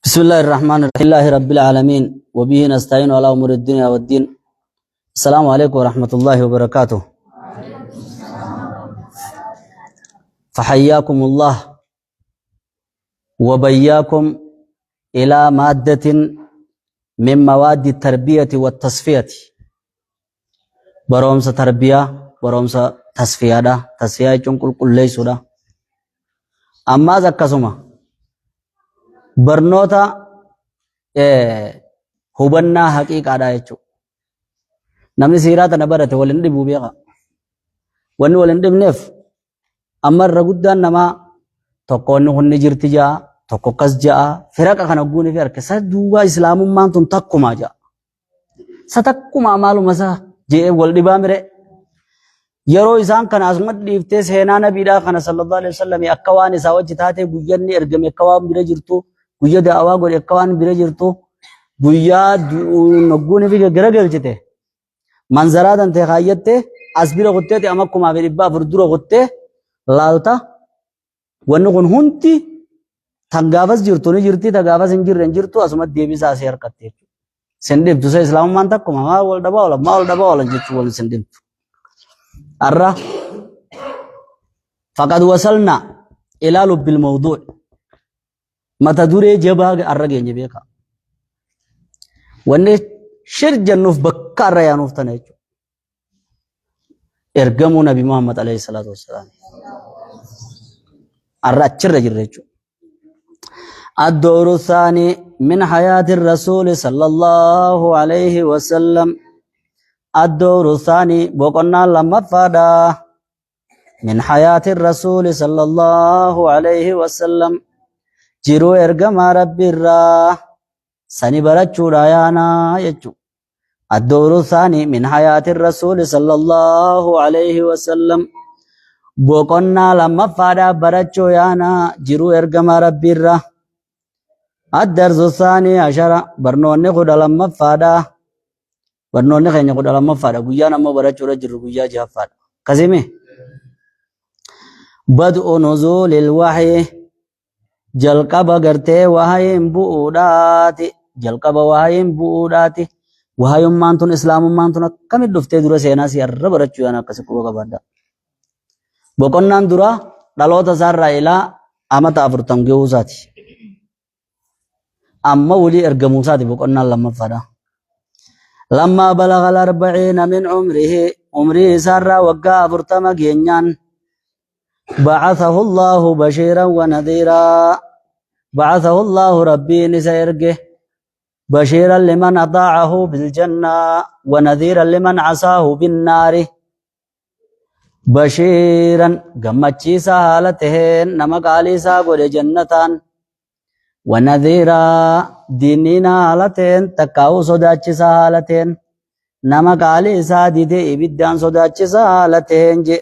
بسم الله الرحمن الرحيم الله رب العالمين وبه نستعين على أمور الدنيا والدين. السلام عليكم ورحمة الله وبركاته. فحياكم الله وبياكم إلى مادة من مواد التربية والتصفية. برومس تربية برومس تصفية دا تصفية جنكل كل ليس دا. أما ذكسما برنوتا هبنا حقيقة دا يچو. نمني سيرات نبرت ولن دبو بيغا ون ولن دبنف أمر رغدان نما tokkoon hunni jirti jaa tokko kas jaa firaqa kana guuni fi harka duuba islaamummaan tun takkuma jaa sa takkuma maaluma sa jee wal dhibaa mire yeroo isaan kana asuma dhiiftee seenaa nabiidhaa kana sallallahu alaihi wasallam akka waan isaa wajji taatee guyyanni ergame akka waan bira jirtu guyya da'awaa godhe akka waan bira jirtu guyyaa nogguuni fi garagalchite manzaraadhan ta'e kaayyatte as bira qotteeti amakkumaa fi dhibbaa afur dura qottee laalta wanni kun hundi tangaafas jirtu ni jirti tangaafas hin jirre hin jirtu asuma deebisaa si harkatte jechuudha. Sen dhibtu sa islaamummaan takkuma maa wal dhabaa oolan jechuu wal sen dhibtu. Arra faqad wasalna ilaa lubbil mawduu' mata duree jabaa arra geenye beeka. Wanni shir jannuuf bakka arra yaanuuf tana jechuudha. Ergamuu Nabi Muhammad alayhi salaatu wassalaam. الرجل رجل الدور الثاني من حياة الرسول صلى الله عليه وسلم الدور الثاني بقنا لما فدا من حياة الرسول صلى الله عليه وسلم جرو ارغم رب الرا سني برچو رايانا يچو الدور الثاني من حياة الرسول صلى الله عليه وسلم boqonnaa lammaffaadhaa barachuu yaana jiruu ergama rabbiirra addarsu saanii ashara barnoonni kudha lammaffaadhaa barnoonni keenya kudha lammaffaadha guyyaan ammoo barachuudha jirru guyyaa jahaffaadha kasime bad'u nuzuulil wahyi jalqaba gartee wahayiin bu'uudhaati jalqaba wahayiin bu'uudhaati wahayummaan tun islaamummaan tun akkamit dhuftee dura seenaa si arra barachuu yaana akkasi quba qabaadha. Boqonnaan dura dhaloota isaarraa ilaa amata 40 geewusaati. Amma walii ergamuusaati boqonnaan lammaffaadha. Lammaa balagal 40 min umrii isaarraa waggaa 40 geenyaan ba'athahu Allahu bashiiran wa nadhiiraa ba'athahu Allahu rabbiin isa erge bashiiran liman ata'ahu bil jannaa wa nadhiiran liman asaahu bin naari. Bashiiran gammachiisaa haala taheen nama qaaliisaa godhe jannataan wanadhiiraa diiniinaa haala taheen takkaa'uu sodaachisaa haala taheen nama qaaliisaa didee ibiddaan sodaachisaa haala taheen je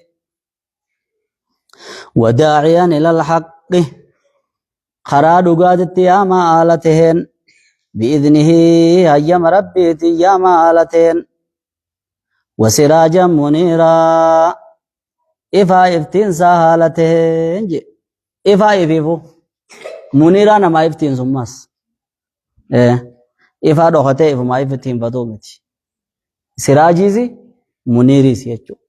wadaaciyan ilal haqqi karaa dhugaatitti yaamaa haala taheen bi'idnihi hayyama rabbiitiin yaamaa haala taheen wasiraajan muniiraa ifaa iftiinsaa haala taheen je ifaa ifiifu muniiraa namaa iftiinsummaas ifaa dhokatee ifumaa iftiinfatuu miti siraajiisi muniiriisi jechuudha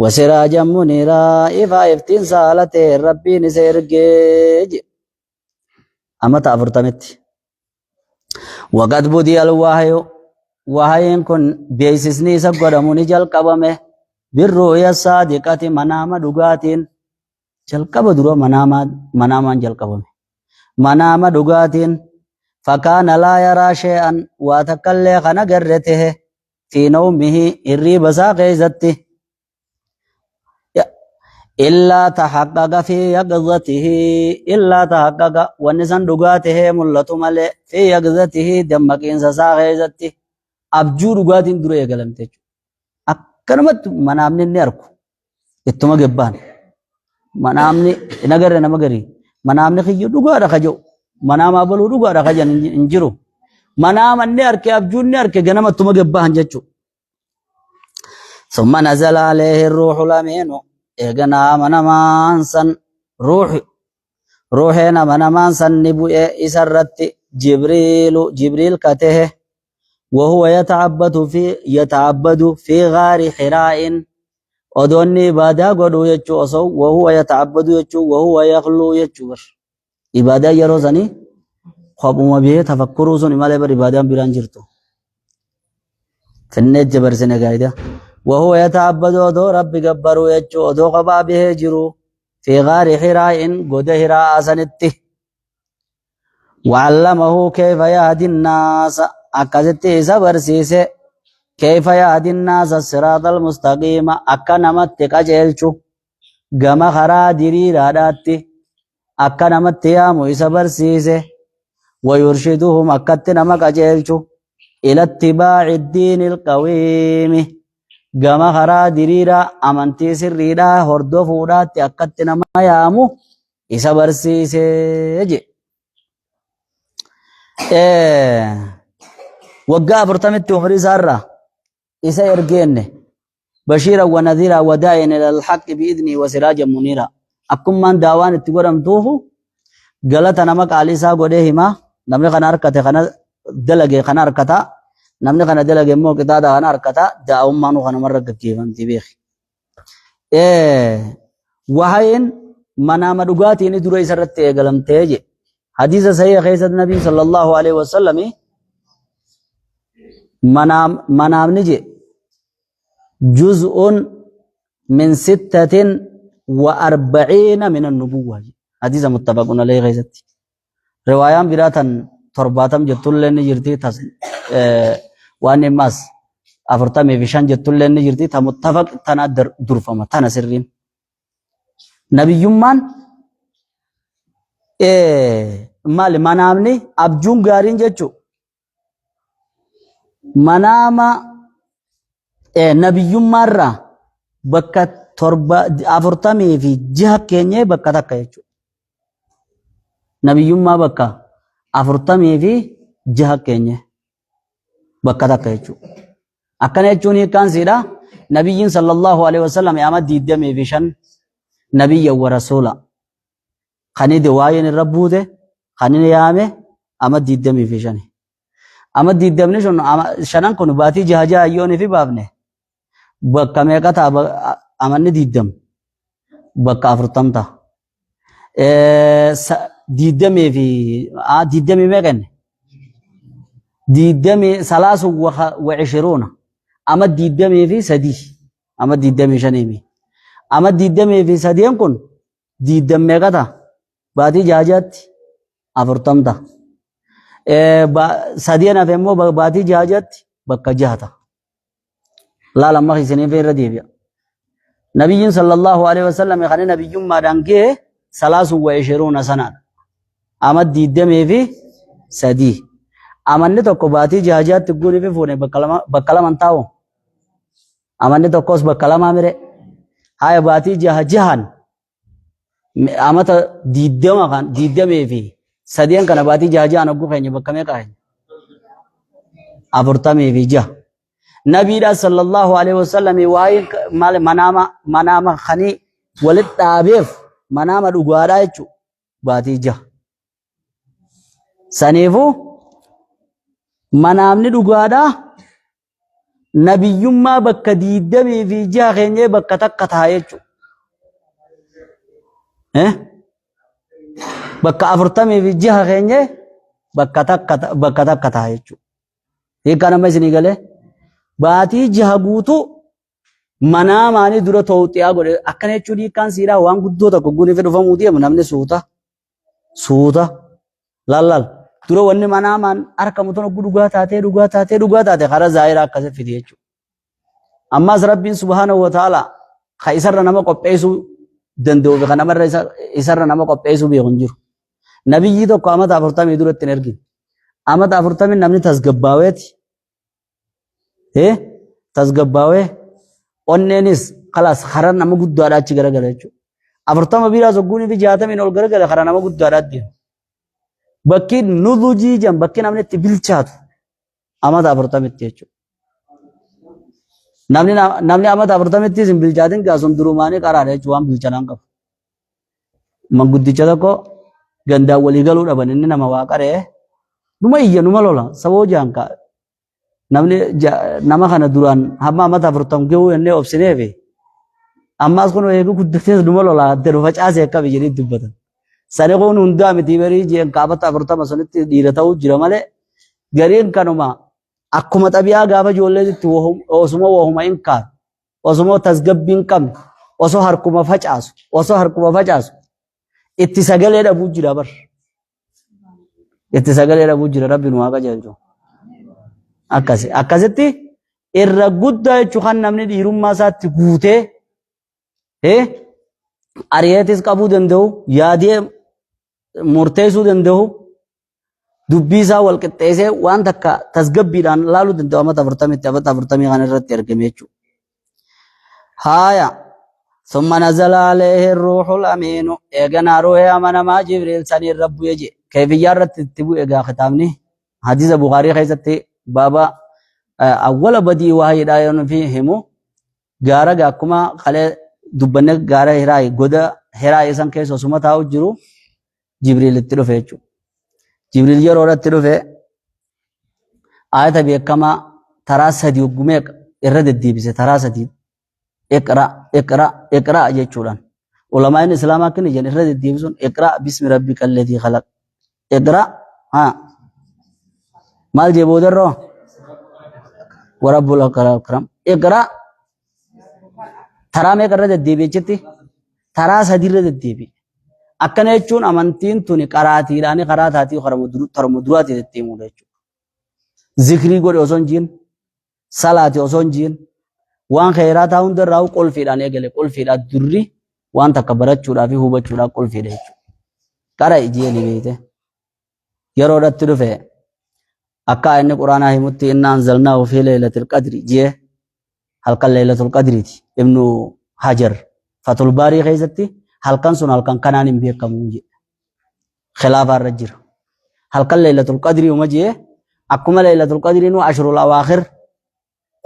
wasiraajan muniiraa ifaa iftiinsaa haala taheen rabbiin isa ergee je amata 40tti waqad budiyal wahyu wahayiin kun beeksisni isa godhamu ni jalqabame بالرؤيا الصادقة منام دغاتين جلقب درو منامان جلقبم منام دغاتين فكان لا يرى شيئا وتكلى خنغرته في نومه الريب ساقيزته إلا تحقق في يقظته إلا تحقق ونسان دغاته ملتو ملئ في يقظته دمكين ساقيزته أبجو دغاتين درو يغلمته kanumatti manaamni inni arku ittuma gebbaan manaamni nagarre nama garii manaamni kiyyu dhugaadha kaja'u manaamaa baluu dhugaadha kajan hin jiru manaama inni arke abjuunni arke ganama ittuma gebbaan jechuudha. ثم نزل عليه الروح الأمين إغنى منامان سن روحنا منامان سنبو إسرت جبريل كته وهو يتعبد في غار حراء أدوني إبادة قدو يجو أصو وهو يتعبد يجو وهو يغلو يجو إبادة يروزني خبوما به تفكروا سن إمالي بر إبادة بيران جرتو فنت جبر سنة قايدة وهو يتعبد أدو رب قبرو يجو أدو قبا به جرو في غار حراء قد حراء سنته وعلمه كيف يهدي الناس أكزت إسا برسيسه كيف يهدي الناس الصراط المستقيم أكنمت تقجلچو غما خرا ديري راداتي أكنمت يامو إسا برسيسه ويرشدهم أكت نما قجلچو إلى اتباع الدين القويم غما خرا ديري را أمنتي سريدا هردو فورات أكت نما يامو إسا برسيسه جي وقا فرتمت عمري سارة إسا يرقيني بشيرا ونذيرا وداعيا إلى الحق بإذنه وسراجا منيرا أكم من داوان اتقرم توفو قالت نمك علي سا قديهما نمني خنا أركتا خنا دلقي خنا أركتا نمني خنا دلقي مو كتادا خنا أركتا داوم مانو خنا مرق كيفان تبيخي وهين منام دقاتي ندرو إسرت قلم تيجي حديث صحيح خيسة النبي صلى الله عليه وسلم منام نجي جزء من 46 من النبوة حديث متفق عليه خيسة رواية براتا ترباتم جتول لين جرتي وان ماس أفرتمي فيشان جتول لين جرتي متفق تنا درفما تنا سرين نبي يمان مال منامني أبجون غارين جتشو مناما نبي مرة بكت تربة أفرتمي في جهة كينيا بكتا كيجو نبي ما بكا أفرتمي في جهة كينيا بكتا كيجو أكن يجوني كان سيدا نبي صلى الله عليه وسلم يامد ديدمي فيشان نبي ورسولا خاني دواين الربوده خاني يامه أمد ديدمي فيشاني أما ديدمني شنان كونو باتي جهاجا يوني في بابنه بكا ميقاتا أمن ديدم بكا أفرطمتا ديدمي في ديدمي ميقن ديدمي 23 أما ديدمي في سدي أما ديدمي شنيمي أما ديدمي في سديم كون ديدم ميقاتا باتي جهاجات أفرطمتا سادينا فهمو باتي جهاجات بكا جهتا لا لما خيسنين في الرديبيا نبي صلى الله عليه وسلم يخاني نبي ما دانكيه 23 سنة أمد ديدمي في سدي أمني توكو باتي جهاجات تقولي في فوني بكلام انتاو أمني توكوس بكلام امري هاي باتي جهان أمت ديدمي في سديان كان باتي جهاجان أبو خيني بكمي كاين أفرتمي في جه نبي صلى الله عليه وسلم واي مال منام خني ولد تابيف منام دوغارا يچو باتي جه سنيفو منامني دوغارا نبي يما بك ديدمي في جه خيني بك تكتا يچو bakka 40 fi jiha keenye bakka takka ta'a jechuudha. Hiika nama isinii galee baatii jiha guutuu manaa maanii dura tooxiyaa godhe akkana jechuun hiikaan siiraa waan guddoo tokko guunii fi dhufamuu deemu namni suuta lallal dura wanni manaa maan harka mutoon oguu dhugaa taatee karaa zaayiraa akkasii fide jechuudha. Ammaas Rabbiin subhaanahu wa ta'ala ka isarra nama qopheessuu danda'u fi kan namarra isarra nama qopheessuu beeku hin jiru. Nabiyyi tokko amata 40 duratti hin ergin. Amata 40 namni tasgabbaaweeti. Tasgabbaawee onneenis kalaas karaa nama guddaadhaa achi garagala jechuudha. 40 biraa sogguunii fi 60 ol garagala karaa nama guddaadhaa deemu. Bakki nudhujii jam bakki namni itti bilchaatu amata 40 jechuudha. Namni amata 40 sin bilchaatin gaasuun durumaanii qaraadha jechuudha waan bilchanaan qabu. Manguddicha tokko gandaa walii galuu dhaban inni nama waaqaree numa iyya numa lola saboo jaanka namni nama kana duraan hamma amata 40 gahuu jennee obsineefi ammaas kun eegu guddatees numa lola adda dhufa caasee akka biyyanii dubbatan sani kun hundaa miti barii jeen kaabata 40 sanitti dhiira ta'uu jira malee gariin kanuma akkuma xabiyaa gaafa ijoolleetti osuma wohuma inkaan osuma tasgabbiin qabne osoo harkuma facaasu itti sagalee dhabuu jira bar itti sagalee dhabuu jira rabbiin waaqa jechuun akkasitti irra guddaa jechuun kan namni dhiirummaa isaatti guutee ariyeetis qabuu danda'u yaadee murteessuu danda'u dubbii isaa wal qixxeessee waan takka tasgabbiidhaan laaluu danda'u amata 40 kan irratti argame jechuudha. Haaya. ثم نزل عليه الروح الأمين إيجانا روح أمانا ما جبريل سني الرب يجي كيف يارت تبو إيجا ختامني حديث بخاري خيزتي بابا أول بدي وهي دايون فيهمو غارا غاكما خلي دبنك غارا هراي غدا هراي سان كيسو سمتاو جرو جبريل تلو فيچو جبريل يرو تلو في آية بيكما تراسدي وغميك إرد الديبس تراسدي اقرأ جيتشولان علماء الإسلام كن جن إرد الديبسون اقرأ باسم ربك الذي خلق اقرأ مال جيبو درو ورب الأكرم اقرأ ترى ميك إرد الديبي جتي ترى سدير إرد الديبي أكن يجون أمانتين توني قراتي لاني قراتاتي خرمدرواتي التيمو ليجو ذكري قول أوزون جين صلاة أوزون جين waan khayraa ta'uun darraa'u qolfiidhaan eegale qolfiidhaan durri waan takka barachuudhaa fi hubachuudhaan qolfiidha jechuudha. Qara ijee beekte yeroo dhatti dhufe akka inni quraanaa himutti inna anzalnaahu fi laylatil qadri jee halkan laylatul qadriiti ibnu hajar fatul baarii keessatti halkan sun halkan kanaan hin beekamu jee khilaafa irra jira halkan laylatul qadri uma jee akkuma laylatul qadri nu ashrul awaakhir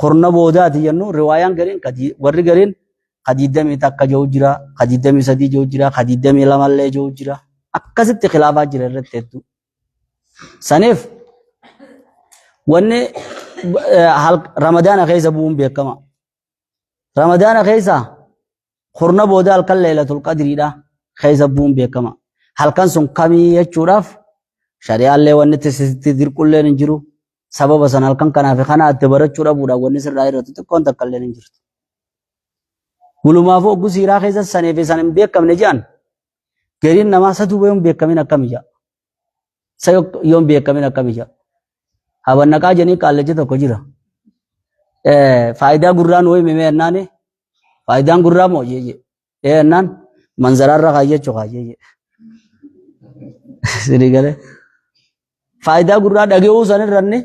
قرنا بودات ينو روايان قرين ورّي قرين قديدمي تاكا جو جرا قديدمي سدي جو جرا قديدمي لمالي جو جرا أكست خلافات جرا رتتو سنف واني رمضان خيسا بوم بيكما رمضان خيسا قرنا بودال كل ليلة القدر دا خيسا بوم بيكما هل كان سن كمي يجوراف شريعة اللي واني تسيطير كل نجرو sababa san halkan kanaaf kana itti barachuu dhabuudha wanni sirraa irratti xiqqoon takka illee hin jirtu. Gulumaafuu oguu siiraa keessatti saneef san hin beekamne jedhan gariin namaa satuu yoo hin beekamin akkami jedha. Sa yoo hin beekamin akkami jedha. Habannaqaa jennee qaallechi tokko jira. Faayidaa gurraan wayii mimee ennaani faayidaan gurraa moo jee ennaan manzaraarra kaayyachuu kaayyee. Sirii galee faayidaa gurraa dhage'uu san irranni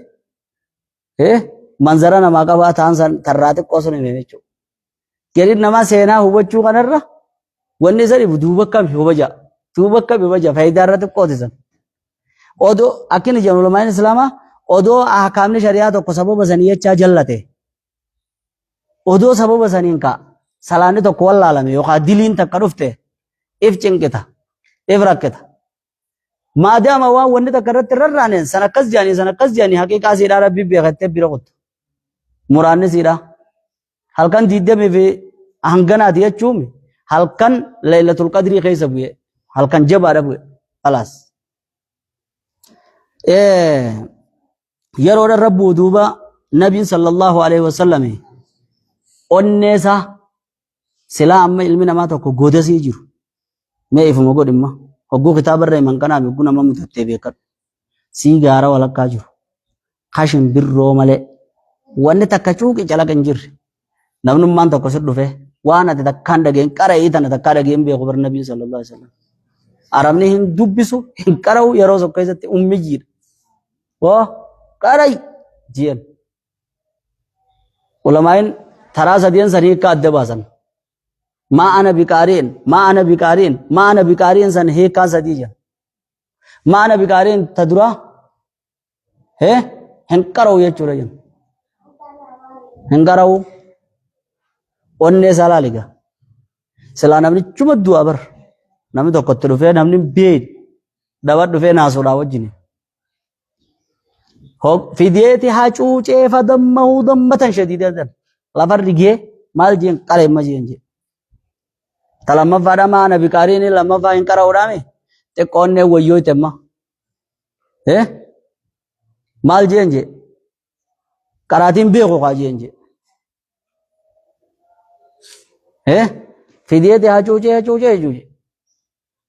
manzara namaa qabaa ta'an san tarraa xiqqoo sun himee jechuudha. Gariin namaa seenaa hubachuu kanarra wanni isa dhibu duuba akkami hubaja faayidaa irra xiqqooti san. Odoo akkini jedhu ulamaan islaamaa odoo ahkaamni shari'aa tokko sababa sanii jechaa jallate odoo sababa saniin ka salaanni tokko wallaalame yookaan diliin takka dhufte if cinqita if rakkita. Maadaama waan wanni takka irratti rarraaneen san akkas jaanii haqiiqaa siidhaa rabbii beekattee bira qottu. Muraanni siidhaa halkan diidamee fi hanganaati jechuun halkan laylatul qadrii keessa bu'e halkan jabaadha bu'e khalaas. Yeroo rabbuu duuba nabiin sallallahu alaihi wasallam onneesa silaa amma ilmi namaa tokko godasii jiru mee ifuma godhimma. Hogguu kitaaba irra himan kanaaf hogguu nama mutattee beekadhu. Sii gaara walakkaa jiru. Kashin birroo malee. Wanni takka cuuqi calaqa hin jirre. Namnummaan tokko sir dhufe waan ati takkaan dhageen qara'ii tana takkaa dhageen beeku bar nabii sallallahu alaihi wasallam. Arabni hin dubbisu hin qara'u yeroo tokko keessatti ummiyyiidha. Woo qara'i jiyan. Ulamaa'in taraa sadeen sanii akka adda baasan. ما أنا بقارين سن هي كاسة ديجا ما أنا بقارين تدرى هه هنكروا يجورا جن هنكروا onne sala namni cuma du'a bar namni tokko itti dhufee namni beed دبر فينا صورة وجني هو فديتي هاچوچه فدمه ضمة شديدة لفر رجيه مال جين قري ما جين جي تلما فدا ما نبي كارين لما فاين كرا ورامي تكون نه ويو تما eh مال جين جي كراتين بيغو قا جين جي فديتي هاچوچه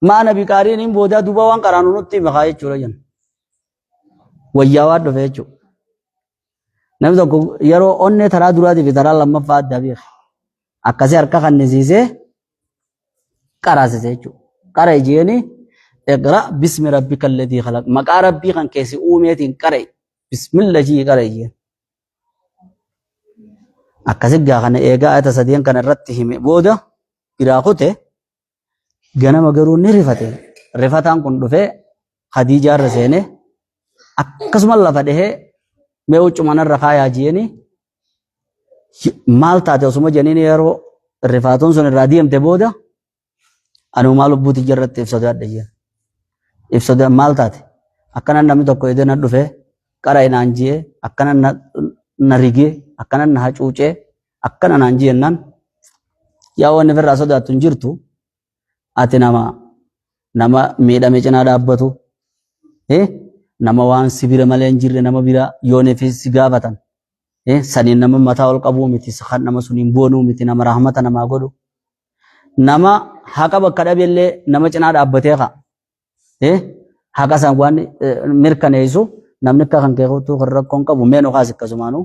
ما نبي كارين بودا دوبا وان كرانو نتي مخاي چورجن wayyaawaa dhufe jechuudha. Namni tokko yeroo onnee taraa duraatiif taraa lammaffaa adda beeka. Akkasii harka kannisiisee qaraasise jechuudha. Qara ijeeni iqra bismi rabbika alladhii khalaq. Maqaa rabbii kan keessi uumeetiin qara bismillahii qara ijeen. Akkasii gaa kana eegaa ayata sadeen kana irratti hime booda biraa kute ganama garuu ni rifate. Rifataan kun dhufee Khadiijaa irra seenee akkasuma lafa dhehee mee uccuman irra kaayaa jieni maal taate osuma jeniin yeroo rifaatuun sun irraa deemte booda anuu maal lubbuuti jirratti ibsodaadha jeen ibsoda maal taate akkana namni tokko edena dhufee qara inaan jee akkana na rigee akkana na hacuucee akkana naan jeennan yaa wanni firraa sodaattu hin jirtu ati nama miidhame cinaa dhaabbatu nama waan sibira malee hin jirre nama bira yoonee fi si gaafatan saniin nama mataa ol qabuu miti kan nama suniin boonuu miti nama rahmata namaa godhu nama haqa bakka dhabeellee nama cinaa dhaabbatee ka haqa san waan mirkaneessu namni akka kan keekutu kan rakkoon qabu meen okaas akkasumaanu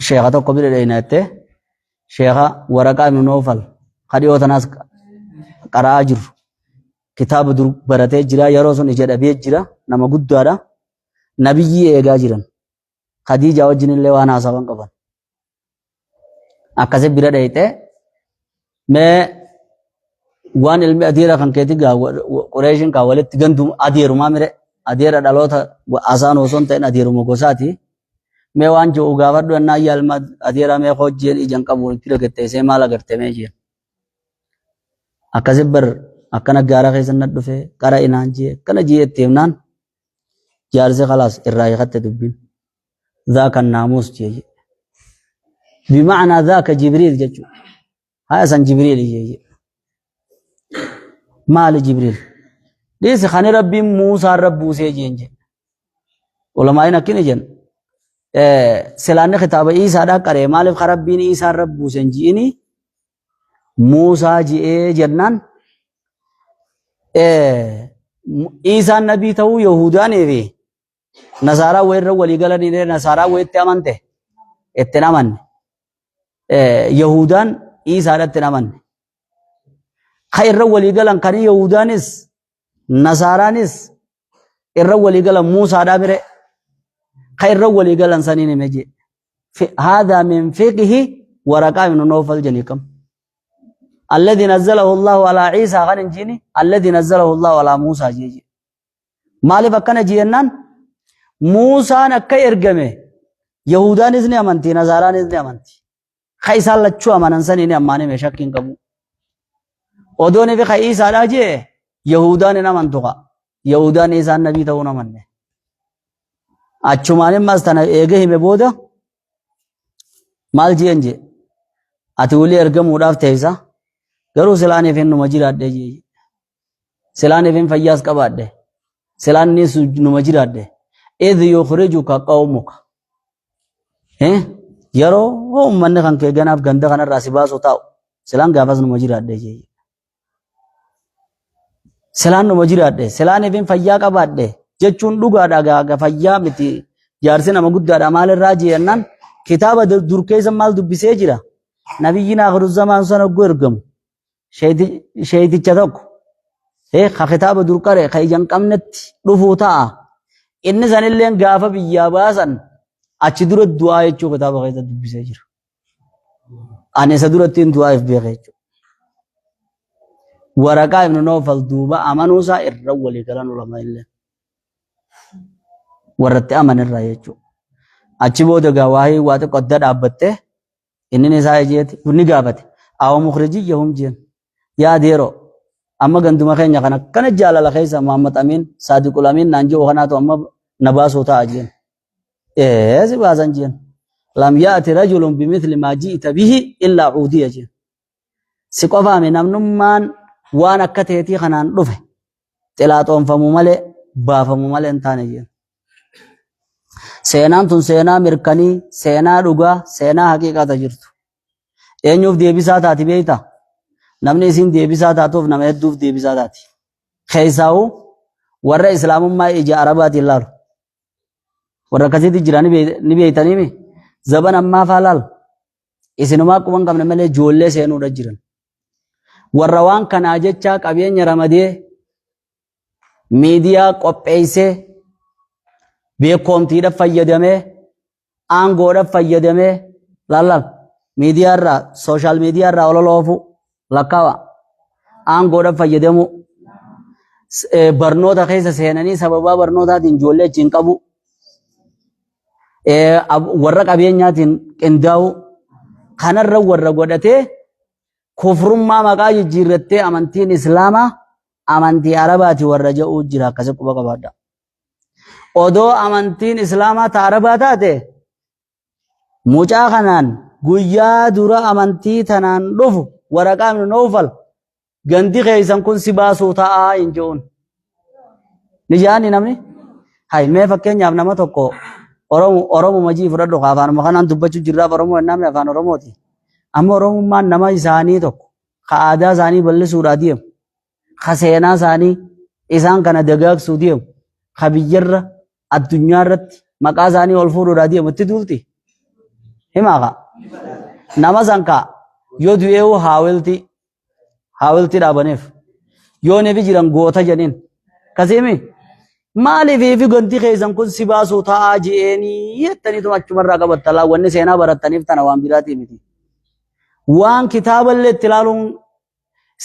sheekha tokko bira dheeyinatte sheekha waraqaa ibnu noofal kadhiyoo tanaas qaraa jiru kitaaba dur baratee jira yeroo sun ija dhabee jira nama guddaadha nabiyyii eegaa jiran Khadiija wajjin illee waan haasawan qaban akkasii bira dheeyite mee waan ilmi adeera kan keeti gaa Qureeshin kaa walitti gandu adeerumaa mire adeera dhaloota asaan osoo hin ta'in adeeruma gosaati mee waan jiru gaafadhu ennaa yaalma adeera mee hojjeen ijan qabu itti dhagatteessee maal agarte mee jeen akkasii bar akkana gaara keessan dhufe qara inaan jee kana jee itteemnaan jaarse khalaas irraa yaqatte dubbin ذاك الناموس جي بمعنى ذاك جبريل جچو هاي سن جبريل جي مال جبريل ليس خان ربي موسى رب موسى جين علماء نكين جن سلان خطاب عيسى دا کرے مال خربين عيسى رب موسى جيني موسى جي جنان عيسى نبي تو يهودان وی نصارى وير ولي قال ني نصارى ويت امنته اتنامن يهودان عيسى اتنامن خير ولي قال كان يهودانس نصارانس الر ولي قال موسى دابر خير ولي قال سنين مجي هذا من فقه ورقاء من نوفل جنيكم الذي نزله الله على عيسى غن جيني الذي نزله الله على موسى جيجي مالي فكنا جينان موسى نكا ارغمه يهودان اذن امنتي نصاران اذن امنتي خيسال لچو امنن سنين امانه مشكين قبو اودوني في خيسا راجي يهودان نمنتوغا يهودان اذن نبي تاونا منه اچومان مستنا ايگه هيمه بودا مال جينجي اتولي ارغم وداف تيسا غرو سلاني فين نمجيرات دي سلاني فين فياس قباد سلاني سو نمجيرات دي إذ يخرجك قومك يرو هم من كان كجناب غندا كان راسباس وتاو سلام غافز نمجيرات دي سلام نمجيرات دي سلام فين فيا قباد دي جچون دغا دغا فيا متي جارسه نما غدا مال راجي انن كتاب دركي زمال دبسه جرا نبينا اخر الزمان سنه غرغم شهيد چدوك كتاب دركره خيجن قمنت دفوتا inni sanilleen gaafa biyyaa baasan achi dura du'aa jechuu kitaaba keessa dubbisee jira. Ani isa durattiin du'aaf beeka jechuudha. Waraqaa ibnu Noofal duuba amanuusaa irra walii galan ulama illee. Warratti amanirraa jechuudha. Achi booda gaa waa'ee waa xiqqoo adda dhaabbattee inni isaa ijeeti ni gaafate. Awa mukhrijiyyahum jeen yaa deeroo amma ganduma keenya kana jaalala keessa Muhammad Amin Sadiqul Amin naan jiru kanaatu amma na baasuu ta'a jeen si baasan jeen lam yaati rajulun bimithli maa ji'ta bihi illaa uudiya jeen si qofaame namnummaan waan akka teetii kanaan dhufe xilaaxoonfamuu malee baafamuu malee hin taane jeen seenaan tun seenaa mirkanii seenaa dhugaa seenaa haqiiqata jirtu eenyuuf deebisaa taati beeyta namni isin deebisaa taatuuf nama hedduuf deebisaa taati keessaa'u warra islaamummaa ija arabaatiin laalu warra akkasitti jiran ni beeytaniimi zaban ammaa faa laal isinumaa quban qabne malee ijoollee seenuudha jiran warra waan kanaa jecha qabeenya ramadee miidiyaa qopheessee beekomtiidhaaf fayyadamee aangoodhaaf fayyadamee laal miidiyaarraa sooshaal miidiyaarraa ololoofu lakkaawa aangoodhaaf fayyadamu barnoota keessa seenanii sababaa barnootaatiin ijoollee achiin qabu warra qabeenyaatiin qindaa'u kanarra warra godhatee kufrummaa maqaa jijjiirrattee amantiin islaamaa amantii arabaati warra jedhuu jira akkasi quba qabaadha odoo amantiin islaamaa ta arabaa taate mucaa kanaan guyyaa dura amantii tanaan dhufu waraqaa ibnu Nawfal gandi keeysan kun si baasuu ta'aa hin je'uun ni jaani namni hay mee fakkeenyaaf nama tokko Oromoo majii fudhadhu afaanuma kanaan dubbachuu jirraaf Oromoo namni afaan Oromooti amma Oromummaan nama isaanii tokko ka aadaa isaanii bal'isuudhaa deemu ka seenaa isaanii isaan kana dagaagsuu deemu ka biyyarra addunyaa irratti maqaa isaanii ol fuudhuudhaa deemu itti duulti himaa ka nama sankaa yoo du'eewu haawilti dhaabaneef yoo nefi jiran goota janiin kasiimi maaliif ganti keessan kun si baasuu ta'aa je'eenii jettaniitu achumarraa qabattalaa wanni seenaa barattaniif tana waan biraatii miti waan kitaaballee itti ilaaluun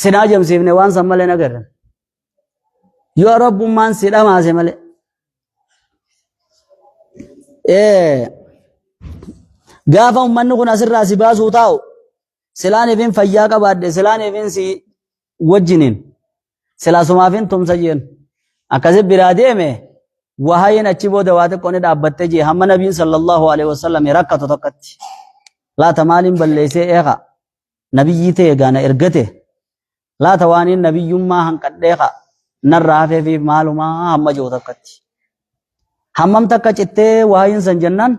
sinaa jamsiifne waan san malee nagarran yoo rabbummaan si dhamaase malee gaafa ummanni kun asirraa si baasuu taa'u silaan ifin fayyaa qabaadde silaan ifin si wajjiniin silaa sumaafin tumsa jeen akkasi biraa deeme wahayin achi booda waa xiqqoo ni dhaabbattee jee hamma nabiin sallallahu alaihi wasallam rakkatu tokkatti laata maaliin balleessee eeqa nabiyyii ta'e gaana ergate laata waaniin nabiyyummaa hanqadheeqa narraa hafeefiif maalumaa hamma jiru tokkatti hammam takka cittee wahayin san jennaan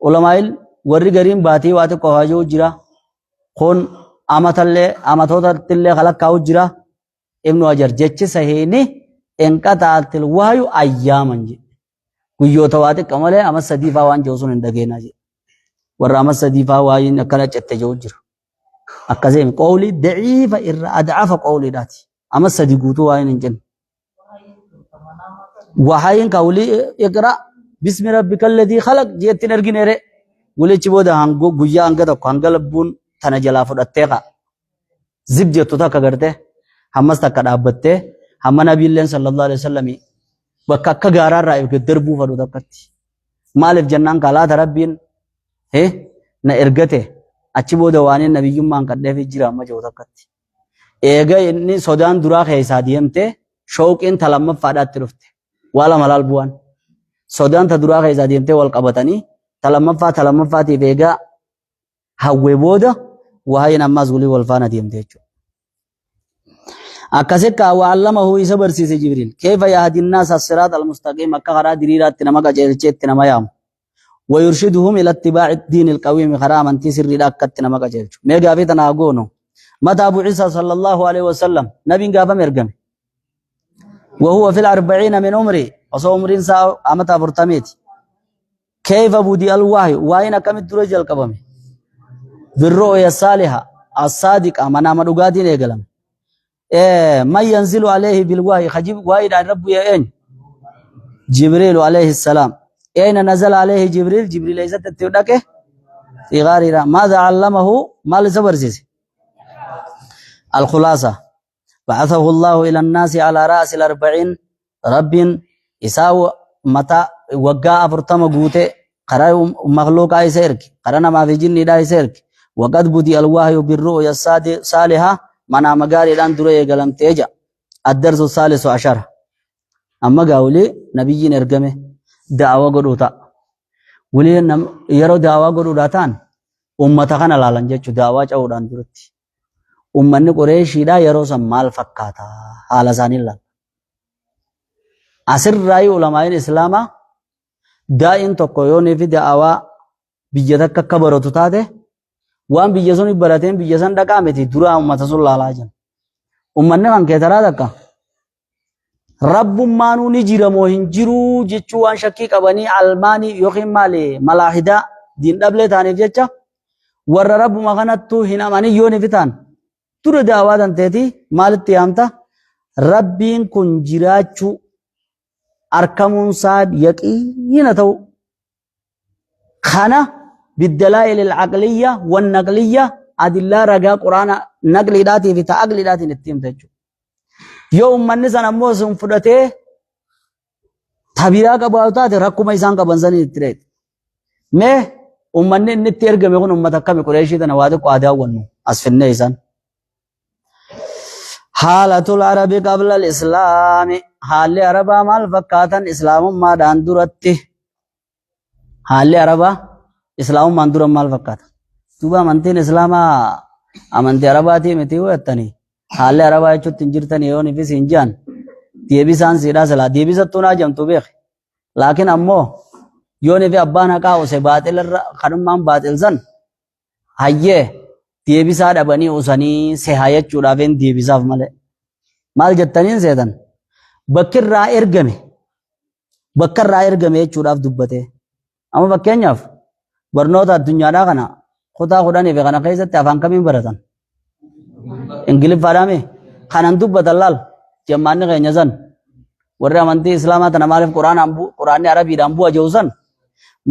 ulamaa'il warri gariin baatii waa xiqqoo haajuu jira kun amatootattillee kalakkaa'u jira ibnu Hajar jechi sahiini enqata'atil wahyu ayyaaman jedhe guyyoota waa xiqqa malee amma sadiifaa waan jiru sun hin dhageenyaa jedhe warra amma sadiifaa waayin akkana citte jiru jira akkaseen qawlii daciifa irra adcafa qawliidhaati amma sadi guutuu waayin hin cinne wahayin qawlii iqra bismi rabbikal ladii khalaq jettiin argineere gulichi booda guyyaa hanga tokko hanga lubbuun tana jalaa fudhattee qa zib jettu takka gartee hammas takka dhaabbattee hamma nabiilleen sallallahu alaihi wasallam bakka akka gaaraarraa erga darbuu fadhu takkatti maaliif jennaan kalaata rabbiin na ergate achi booda waaniin nabiyyummaan kadheef jira amma jiru takkatti eega inni sodaan duraa keessaa deemte shooqiin talammaffaadhaatti dhufte waa lama laal bu'an sodaan ta duraa keessaa deemte wal qabatanii talammaffaatiif eegaa hawwee booda wahayin ammaas gulii wal faana deemte jechuudha. akkasitti wa'allamahu isa barsiise Jibriil keefa yahdinnaas as-siraat al-mustaqiim akka karaa diriiraatti nama qajeelcheetti nama yaamu ويرشدهم إلى اتباع الدين القويم خرام أنتي سر راكت نما قجلچ مي غافي تناغونو متى ابو عيسى صلى الله عليه وسلم نبي غافا مرغم وهو في الأربعين من عمري وصومرين سا امتا برتميت كيف بدي الوحي وين كم درجه القبم بالرؤيا الصالحه الصادقه منام دغاتي نيغلم ما ينزل عليه بالوحي خجب وايد عن رب يا جبريل عليه السلام أين نزل عليه جبريل جبريل إذا تتودك في غارنا ماذا علمه ما لزبرزيز الخلاصة بعثه الله إلى الناس على رأس الأربعين رب إساو متى وقع فرتم قوته قرأ مخلوق أي سيرك قرأنا ما في جن دا سيرك وقد بدي الوحي بالرؤيا الصالحة منا مغاري لان دري قلم تيجا الدرس الثالث عشر أما قولي نبي نرجمه دعوة قدوتا ولي يرو دعوة قدوتان أمتها نلالن جتشو دعوة جودان درتي أمني قريشي دا يرو سمال فكاتا حال ثاني الله أسر رأي علماء الإسلام دائن تقويوني في دعوة بيجتك كبرتو تاته وان بيجسوني براتين بيجسان دقامتي درا أمتا صلى الله عليه وسلم أمني من كترا دقا رب مانو نجير موهن جيرو جيچو وان شكيك أبني علماني يوخيم مالي ملاحدة دين دبلي تاني جيچا ور رب مغانتو هنا ماني يوني فتان تور دعوة دانتيتي مالتي آمتا ربين كن جيراچو أركمون ساد يقين تو خانا بالدلائل العقلية والنقلية أدلة رجاء قرآن نقل داتي في تعقل داتي نتيم تجو يوم من نسان أموسهم فرته تبيرا كباوتا تركوا ما يسان كبنزاني تريد ما أمني نتيرج ميكون أمتا كم كوريشي تنوادك وعدا ونو أسفلنا يسان حالة العرب قبل الإسلام حال العرب مال فكاتا إسلام ما داندورته حال العرب إسلام ما داندور مال فكاتا توبا منتين إسلام أمانتي عرباتي متيو يتني حال العرب يجو تنجرتني يوني في سنجان ديبسان سيدا سلا ديبساتونا جمتو بيخ لكن أمو يوني في أبانا كاو سباتل خنمان باتل زن هايه ديبسا دبني وسني سهاية چورافين ديبساف مالي مال جتنين سيدان بكر را ارگمه چوراف دبته اما بکين ياف برنوتا الدنيا دا غنا خدا خداني في غنا قيزت افان كمين برتن انگليف فارامي خانان دبت اللال جمعني غينيا زن ورى منتي اسلامات نمالف قرآن عربي دامبو اجوزن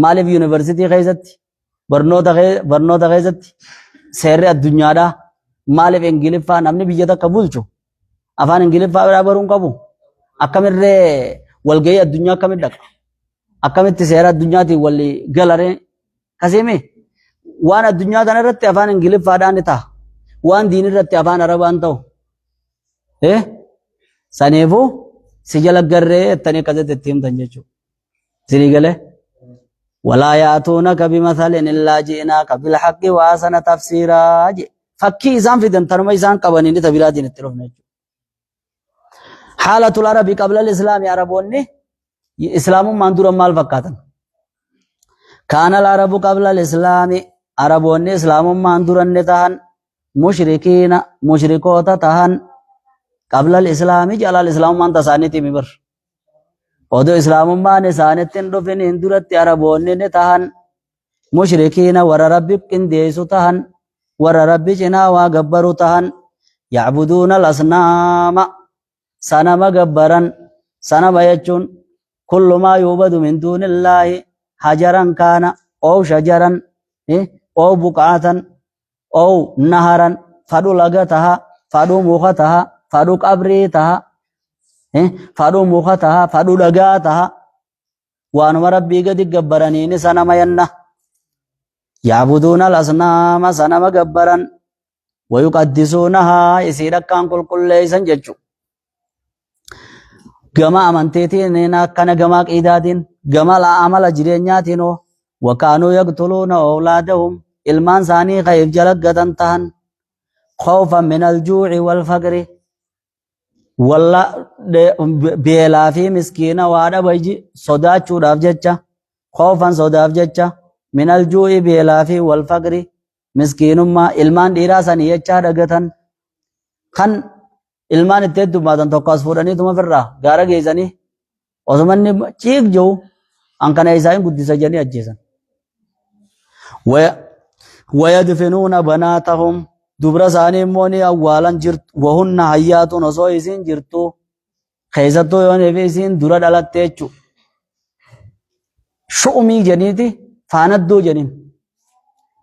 مالف يونيورسيتي قيزت برنوتا قيزت سير الدنيا دا مالف انگليف فا نمني بيجتا قبول چو afaan ingiliffaa baraabaruun qabu akkamirree walgahii addunyaa akkamit dhaqa akkamitti seera addunyaatiin wal galaree kaseeme waan addunyaa kana irratti afaan ingiliffaadhaan ta'a waan diin irratti afaan arabaan ta'u saneefuu si jala garree ettanii akkasitti itti himtan jechuudha sirii galee walaa yaatuunaka bimathalin illaa ji'inaaka bilhaqqi wa ahsana tafsiiraa je fakkii isaan fidan tanuma isaan qabanii tabiraatiin itti dhufne jechuudha حالة العرب قبل الإسلام عربوني إسلام ما ندور مال فكاتن كان العرب قبل الإسلام عربوني إسلام ما ندور النتهن مشركين مشركوتا تهن قبل الإسلام جل الإسلام ما انتصاني تيمبر ودو إسلام ما نسانتين رفين هندورت عربوني نتهن مشركين ور ربك كنديسو تهن ور ربي جنا وغبرو تهن يعبدون الأصنام سنم جبران سنم يجون كل ما يعبد من دون الله حجرا كان أو شجرا أو بقعة أو نهرا فدو لغتها فدو مختها فدو قبريتها فدو مختها فدو لغتها وأن ربي قد جبرانين سنم ينه يعبدون الأصنام سنم جبران ويقدسونها يسيرك كان كل ليسن ججو gama amanteetiin nena kana gama qiidaatiin gama la amala jireenyaatiin wakaanuu yaqtuluuna awlaadahum ilmaan isaanii qayf jalagatan tahan khawfan min aljuuci walfaqri walla beelaa fi miskiina waa dhabayji sodaachuudhaaf jecha khawfan sodaaf jecha min aljuuci beelaa fi walfaqri miskiinummaa ilmaan dhiiraa sanii jecha dhagatan kan ilmaan itti heddummaatan tokko as fuudhanii tuma firraa gaara geessanii osoo manni ciig jiru hankana isaan guddisa jedhanii ajjeesan. Wayadfinuuna banaatahum dubra isaanii immoo ni awwaalan jirtu wahunna hayyaatuun osoo isiin jirtu keessattuu yoo neefi isiin dura dhalatte jechuudha. Shu'umii jedhaniiti faanaddoo jedhin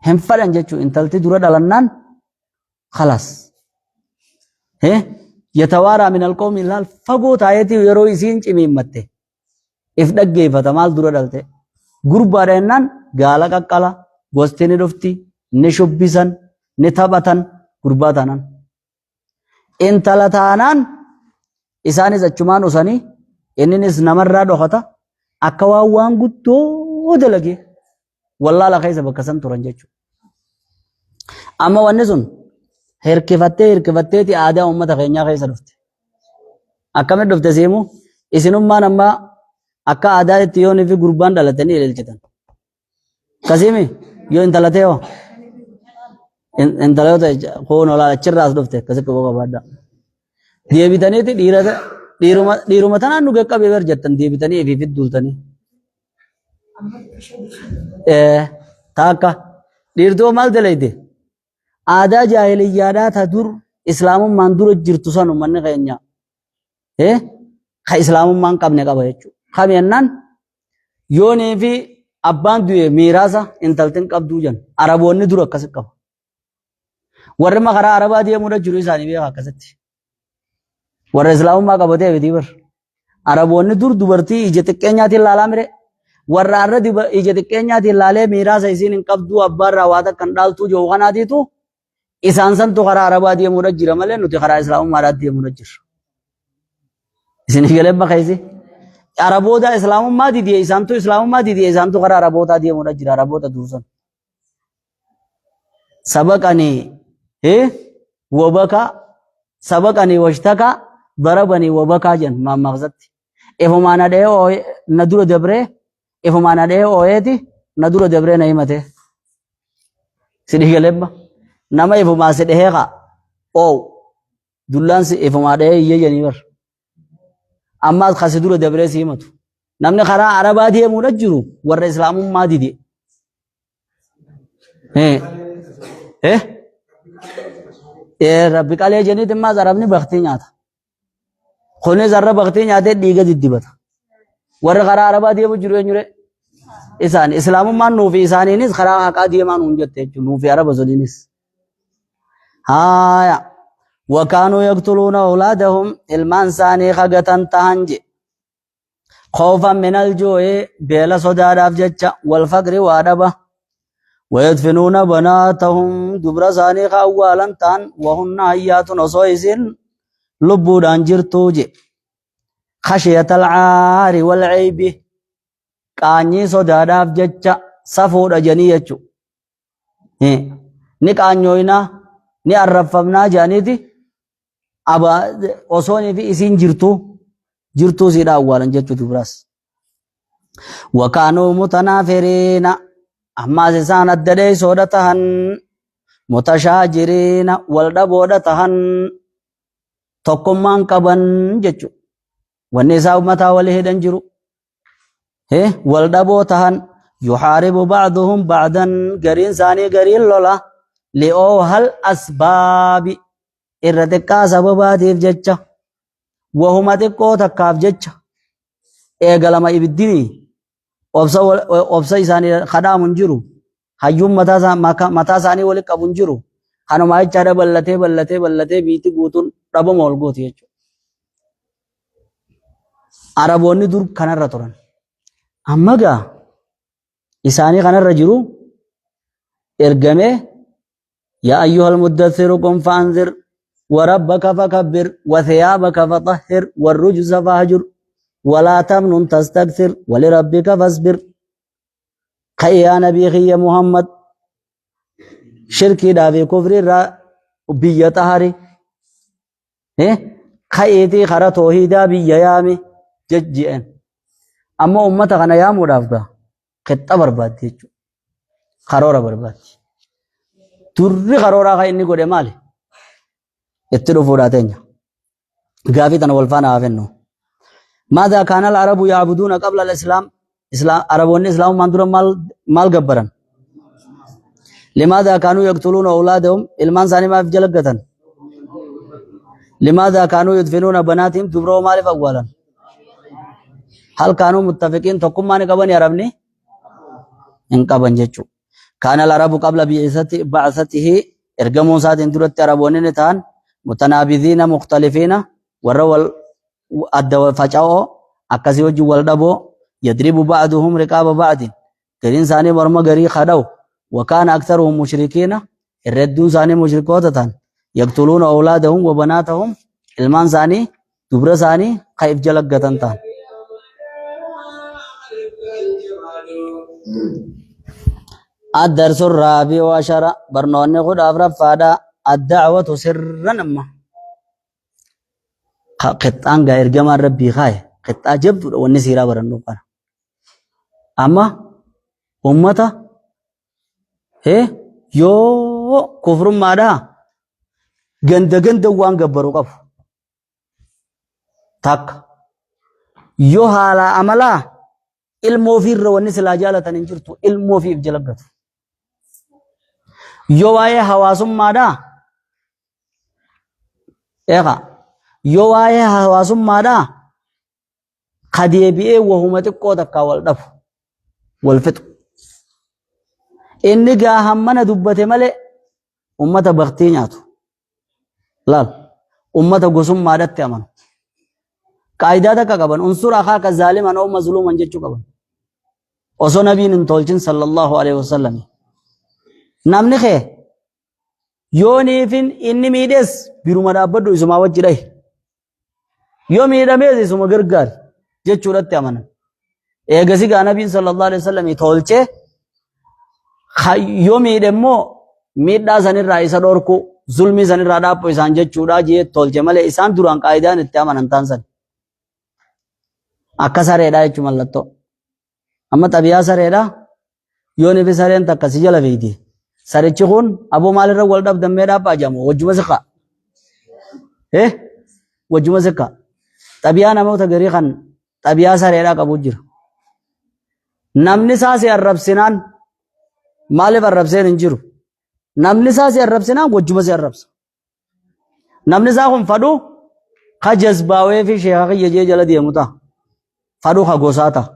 hin fadhan jechuudha intalti dura dhalannaan khalaas. يتوارى من القوم اللال فقو تايتي ويرو يسين چميمته افدقه فتمال دورا دلته گربا رهنان گالا ققلا گوستيني رفتي نشبسن نتبتن گربا تانان انتلا تانان isaanis achumaan usanii inninis namarraa dhokata akka waan guddoo dalage wallaala keessa bakka san turan jechuudha. Amma wanni sun hirkifatteeti aadaa uummata keenyaa keessa dhufte. Akkamitti dhufte siimu isinummaan amma akka aadaa itti yoonii fi gurbaan dhalatanii ilaalchitan. Kasiimi yoo intalatee hoo intaloota koon olaa achirraas dhufte akkasitti koo qabaadha. Deebitaniiti dhiiruma tanaan nu qaqqabee bar jettan deebitanii fi fidduultanii. Taakka dhiirtoo maal dalayte aadaa jaahiliyyaadhaa ta dur islaamummaan dura jirtu san uummanni keenya ka islaamummaan qabne qaba jechuudha. Kami jennaan yoonii fi abbaan du'e miiraasa intaltiin qabduu jan araboonni dura akkasitti qaba. Warri makaraa arabaa deemuudha jiru isaanii beeka akkasitti. Warra islaamummaa qabatee biti bar. Araboonni dur dubartii ija xiqqeenyaatiin ilaalaa mire. Warra arra ija xiqqeenyaatiin ilaalee miiraasa isiin hin qabduu abbaarraa waa takka hin dhaaltuu jiru kanaatiitu isaan santu karaa arabaa deemuudha jira malee nuti karaa islaamummaadhaa deemuudha jirra. Isin galee bakkeessi. Araboota islaamummaa didiyee isaantu islaamummaa didiyee isaantu karaa arabootaa deemuudha jira araboota dursan. Sabaqanii wabakaa sabaqanii washtakaa darabanii wabakaa jen mammaqsatti. Ifumaan adhee na dura dabree ifumaan adhee ooyeeti na dura dabree na himate. Sidhi galebba nama ifumaa si dhehee kaa oow dullaan si ifumaa dhehee iyyee janii bar. Ammaas kasi dura dabree si himatu. Namni karaa arabaa deemuudha jiru warra islaamummaa didee. Rabbi qalee jeniiti ammaas arabni baktii nyaata. Kunis arra baktii nyaatee dhiiga diddibata. Warri karaa arabaa deemu jiru eenyure? Isaan islaamummaan nuufi isaaniinis karaa haqaa deemaa nuun jette jechuudha nuufi araba suniinis. Haaya. Wakaanuu yaqtuluuna awlaadahum ilmaan isaanii hagatan tahan je. Khoofan minal joo'ee beela sodaadhaaf jecha wal faqri waa dhaba. ويدفنون بناتهم دبر ثاني خوالا تان وهن حيات وصويسين لبودان جرتوجي خشية العار والعيب كاني صداداف جتشا صفور جنيتشو ني كانيوينا ني عرفمنا جانيتي أبا وصوني في إسين جرتو سيدا أولا جتشو دبراس وكانوا متنافرين أما إسان الدري سودتهن متشاجرين والدبودتهن تقمان كبن جتشو والنساء متى ولهدن جرو والدبوتهن يحارب بعضهم بعضا قرين ثاني قرين لولا لأوهل أسباب إردكا سببات جتشا وهما تكو تكاف جتشا إيقلما إبديني obsa isaanii khadaamu hin jiru hayyuun mataa isaanii walitti qabu hin jiru kanuma jechaadha ballatee biitti guutuun dhabama ol gooti jechuudha. Araboonni dur kanarra turan amma gaa isaanii kanarra jiru ergamee yaa ayyuhal muddathiru qum fa'anzir warabbaka fakabbir wathiyaabaka fatahhir warrujza fahjur ولا تمنن تستكثر ولربك فاصبر خيا نبي خي محمد شركي دافي كفر را بيا طهري خيتي خرا توحيدا بيا يامي ججئن اما امته كنا يا مدافدا خطه برباد يچو خرورا برباد توري خرورا خا اني غودي مال اتدو فوداتنيا غافي تن ولفانا افنو ماذا كان العرب يعبدون قبل الإسلام عربون الإسلام مندور مال جبران لماذا كانوا يقتلون أولادهم المان ثاني ما في جلقة لماذا كانوا يدفنون بناتهم دبروا مالف أولا هل كانوا متفقين تقوم ماني قبن يا ربني إن قبن جتشو كان العرب قبل بعثته إرقموا ساتين درت عربون نتان متنابذين مختلفين ورول الدواء فجأة أكاسي وجه والدبو يضرب بعضهم رقاب بعض كرين ثاني برما غري خدو وكان أكثرهم مشركين الردون ثاني مشركوتة يقتلون أولادهم وبناتهم المان ثاني dubra isaanii kaif jalaggatan ta'an. الدرس الرابع عشر برنامج خد أفراد فادا الدعوة سرا أما قطعان غير جمال ربي خاي قطع جبد والنسيرة برنو قنا أما أمتا هي يو كفر مادا جند وان جبرو قف تك يو حالا عملا ilmoo fi irra wanni silaa jaalatan hin jirtu ilmoo fi jalaggatu yoo waa'ee hawaasummaadhaa yoo waa'ee hawaasummaadhaa kadeebi'ee wahuma xiqqoo takkaa wal dhabu wal fixu inni gaa hammana dubbate malee ummata baktii nyaatu laal ummata gosummaadhatti amanu qaayidaa takka qaban unsur akhaaka zaaliman oo mazluuman jechuu qaban osoo nabiin hin tolchin sallallahu alaihi wasallam namni kee yooniifin inni miidhees biruma dhaabbadhu isuma wajji dhahi yoo miidhamees isuma gargaari jechuudhatti amanan eegasi gaa nabiin sallallahu alaihi wasallam tolchee yoo miidhe immoo miidhaa sanirraa isa dhorku zulmii sanirraa dhaabbu isaan jechuudha jee tolche malee isaan duraan qaayidaan itti amanan taansan akka sareedhaa jechuu mallattoo amma xabiyaa sareedhaa yoo nifi sareen takka si jala feeti sarichi kun aboo maalirra wal dhabdammee dhaabaa jamu wajjuma siqa wajjuma siqa xabiyaa namoota garii kan xabiyaa sareedhaa qabu jira namni saasi arrabsinaan maaliif arrabseen hin jiru namni saasi arrabsinaan wajjuma si arrabsa namni saa kun fadhu ka jazbaawee fi sheekha kiyya jee jala deemu ta'a fadhu ka gosaa ta'a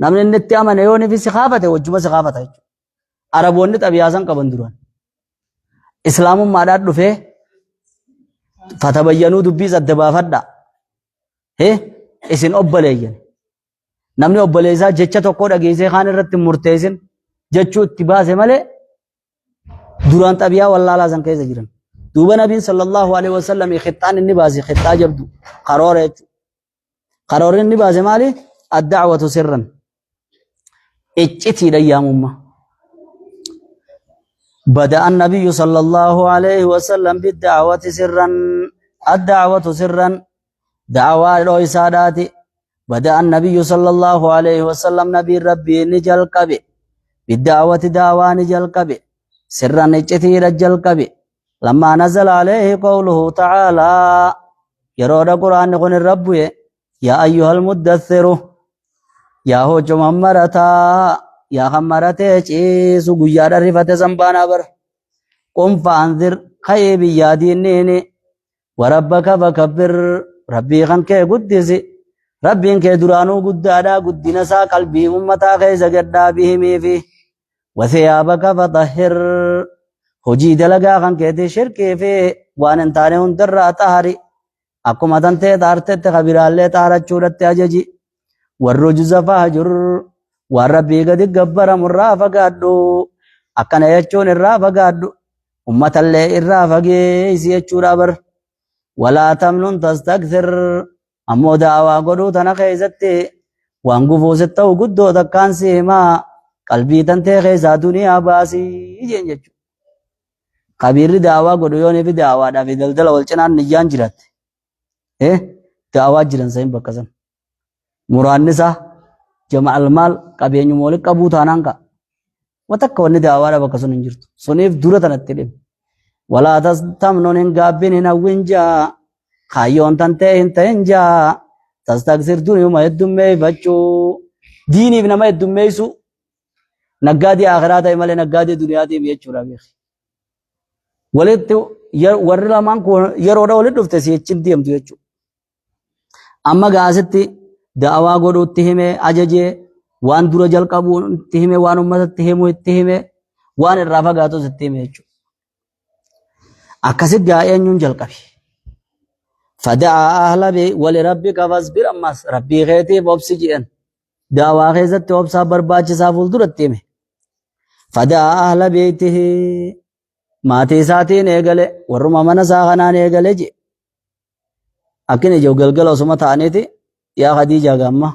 namni inni itti amane yoo nifi si kaafate wajjuma si kaafata jechuudha araboonni xabiyaa san qaban duraan islaamummaadhaan dhufee fatabayyanuu dubbii adda baafadha isin obboleeyyan namni obboleessaa jecha tokko dhageessee kaan irratti murteessin jechuu itti baase malee duraan xabiyaa wallaalaa san keessa jiran duuba nabiin sallallahu alaihi wasallam khixxaan inni baase khixxaa jabdu karoora jechuudha karoorri inni baase maali ad-da'watu sirran iccitiidha yaamummaa بدأ النبي صلى الله عليه وسلم بالدعوة سرا الدعوة سرا دعوة الرئيسات بدأ النبي صلى الله عليه وسلم نبي ربي نجل كبي بالدعوة دعوة نجل كبي سرا نجتي رجل كبي لما نزل عليه قوله تعالى يرود القرآن يقول الرب يا أيها المدثر يا هو جمهرتا يا خمرته چيسو گيار رفت زنبانا بر قم فانذر خيب يادينين وربك فكبر ربي خنك قدس ربي انك درانو قدادا قدنا سا قلبي امتا خيز قدا بهم فيه وثيابك فطهر خجي دلقا خنك تشرك فيه وان انتاني انتر تهري اكو مدن تارتت خبير اللي تارت چورت اججي والرجز فهجر warabbii gadi gabbaramu irraa fagaadhu akkana jechuun irraa fagaadhu ummatallee irraa fageessi jechuudha bar walaa tamnun tastakthir ammoo daawaa godhuu tana keessatti waan gufuusit ta'u guddoo takkaan siimaa qalbii tantee keessaa duniyaa baasii jeen jechuudha kabiirri daawaa godhu yoonii fi daawaadhaa fi daldala wal cinaan niyyaan jiraatte daawaa jiran sahin bakka san muraannisaa جمع المال قبيل مولك قبو تانانكا وتك وني داوارا بك سنين جرتو سنيف دورة تنتلم ولا تستمنون ان قابين وينجا خايون تنتهن تنجا تستكثر دنيا ما يدمي فچو ديني بنما يدمي سو نقادي آخرات ايمال نقادي دنيا دي بيچورا بيخ ولد ورلا مانكو يرودا ولد دفتسي يچن ديم ديچو اما غاستي دعوا godhu itti hime ajaje waan dura jalqabu itti hime waan ummatatti himu itti hime waan irraa fagaatus itti hime jechuudha akkasi gaa'eenyuun jalqabi fada'a ahla bi wali rabbika fasbir ammas rabbii keetiif obsi jedhan da'awaa keessatti obsaa barbaachisaa fuulduratti hime fada'a ahla beeytihi maatii isaatiin eegale warruma mana isaa kanaan eegale jedhe Akini jo galgala osuma ta'aniti yaa Khadija gamma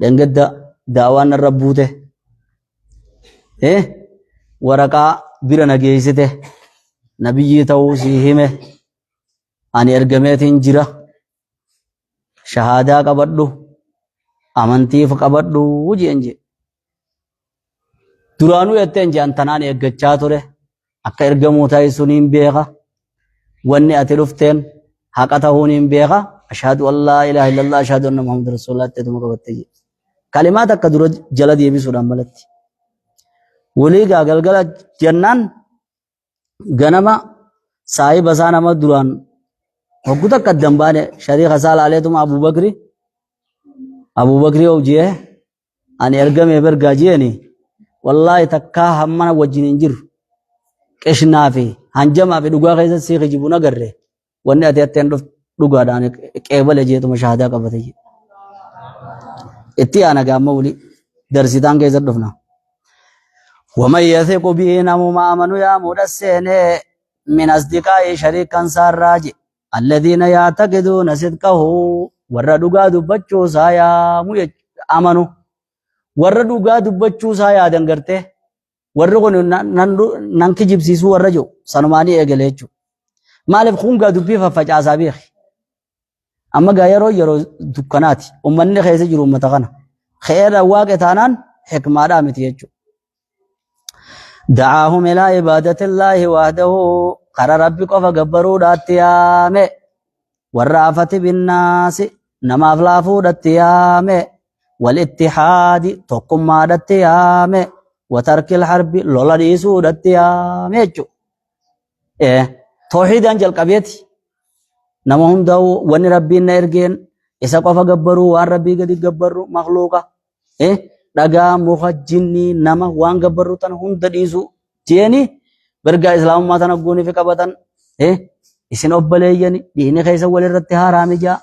dangadda daawaan irra buute waraqaa bira nageessite nabiyyi ta'uu si hime ani ergameetiin jira shahaadaa qabadhu amantiif qabadhu jeen je duraanuu jetteen je antanaan eeggachaa ture akka ergamuu ta'e suniin beeka wanni ati dhufteen haqa ta'uuniin beeka ashhadu an laa ilaaha illallah ashhadu anna muhammad rasulullah ta'etuma qabatte je kalimaat akka dura jala deebisuudhaan malatti walii galgala jennaan ganama saahiba isaa nama duraan hogguta akka dambaane shariika isaa laaleetuma Abubakri hojii ani ergamee bergaa jeeni wallaahi takkaa hammana wajjin hin jiru qishnaa fi hanjamaa fi dhugaa keessatti sii kijibuun agarre wanni ati atteen dhugaadhaan qeebale jeetuma shahaadaa qabate je itti aana gaamma wali darsitaan keessatti dhufna ومن يثق به نمما آمنوا يا مدسين من أصدقاء شريكا ساراج الذين يعتقدون صدقه وردوا دبچو سايا آمنوا وردوا دبچو سايا دنگرته وردوا ننكي جبسيسو ورجو سنماني اگليچو مالف خونگا دبي ففجاسا بيخ اما غيرو يرو دكاناتي امني خيسه جرو متغنا خير واقع تانان حكمه دامتيچو دعاهم إلى عبادة الله وحده قال ربك فقبروا داتيامي والرافة بالناس نما فلافو داتيامي والاتحاد تقم داتيامي وترك الحرب لولا ديسو داتيامي توحيد أنجل قبيتي نما هم داو وني ربي نيرجين إسا فقبروا وان ربي قد قبروا مخلوقا dhagaa muka jinni nama waan gabbarru tan hunda dhiisu jeeni bergaa islaamummaa tan aggoonii fi qabatan isin obbaleeyyani diini keessa walirratti haaraami jaa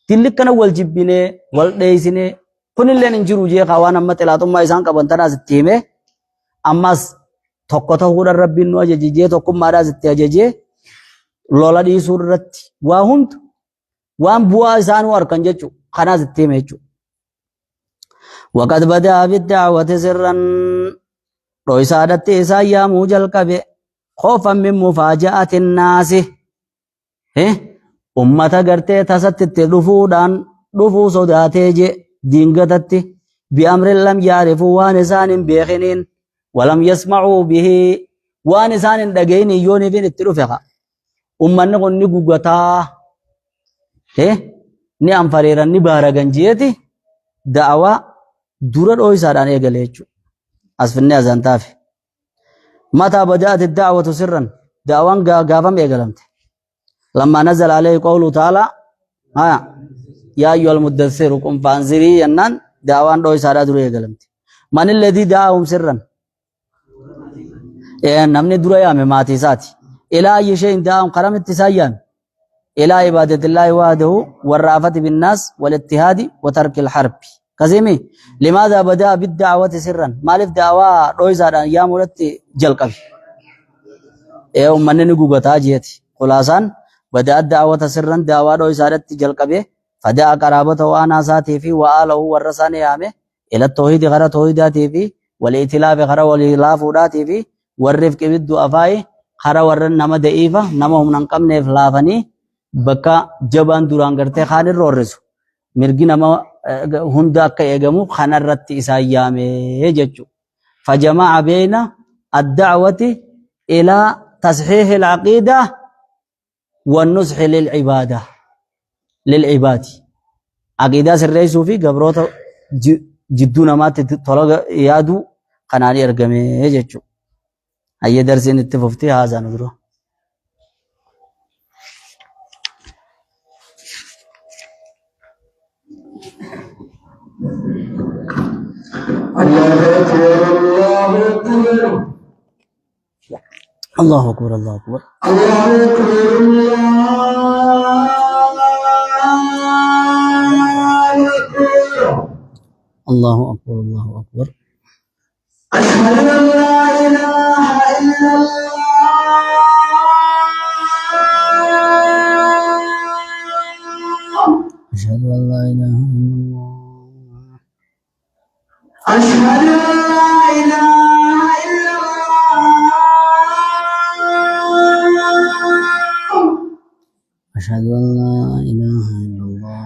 tillikkana wal jibbinee wal dheeysinee kunilleen hin jiru jee waan amma xilaaxummaa isaan qaban tanaas itti hime ammas tokko ta'uudhaan rabbiin nu ajaji jee tokkummaadhaas itti ajajee lola dhiisuu irratti waa hundu waan bu'aa isaanuu harkan jechuu kanaas itti hime jechuu وقد بدأ بالدعوة سرا رويسادت إسايا موجل كبه خوفا من مفاجأة الناس أمة قرتي تستت رفودان رفو صداتي جي دينغتت بأمر لم يعرفوا وانسان بيخنين ولم يسمعوا به وانسان دقين يوني فين التلفقة أمة نقول نقوغتا ني أنفريرا نبارغن جيتي دعوة دورا روي سادان ايغل هچو اسفني ازانتاف متى بدات الدعوه سرا دعوان غافم ايغلمت لما نزل عليه قوله تعالى يا ايها المدثر قم فانذري ينن دعوان روي سادا دورا ايغلمت من الذي دعاهم سرا نمني دورا يا ماتي ساتي الى اي شيء دعاهم قرمت سايان الى عباده الله وحده والرافه بالناس والاتحاد وترك الحرب كزيمي لماذا بدأ بالدعوة سرا مالف دعوة رويزادان يا مولتي جلقب من نقوغتا جيتي خلاصان بدأ الدعوة سرا دعوة رويزادت جلقب فدعا قرابته وناساته في وآله والرسان يامه إلى التوحيد غير توحيداته في والإتلاف غير والإلافوداته في والرفق بالدو أفاي غير ورن نما دئيفة نما هم ننقم نفلافني بكا جبان دوران کرتے خان الرورسو مرگی نما هندا akka eegamu kanarratti isaa yaame jechu فجمع بين الدعوة إلى تصحيح العقيدة والنصح للعباد عقيدة سريسو في قبروت جدونا ما تطلق يادو قناني ارقمي جيشو هيا درسين اتففتي هذا ندرو الله أكبر الله أكبر الله أكبر الله أكبر الله أكبر أشهد أن لا إله إلا الله أن لا إله إلا الله أشهد أن لا إله إلا الله أشهد أن لا إله إلا الله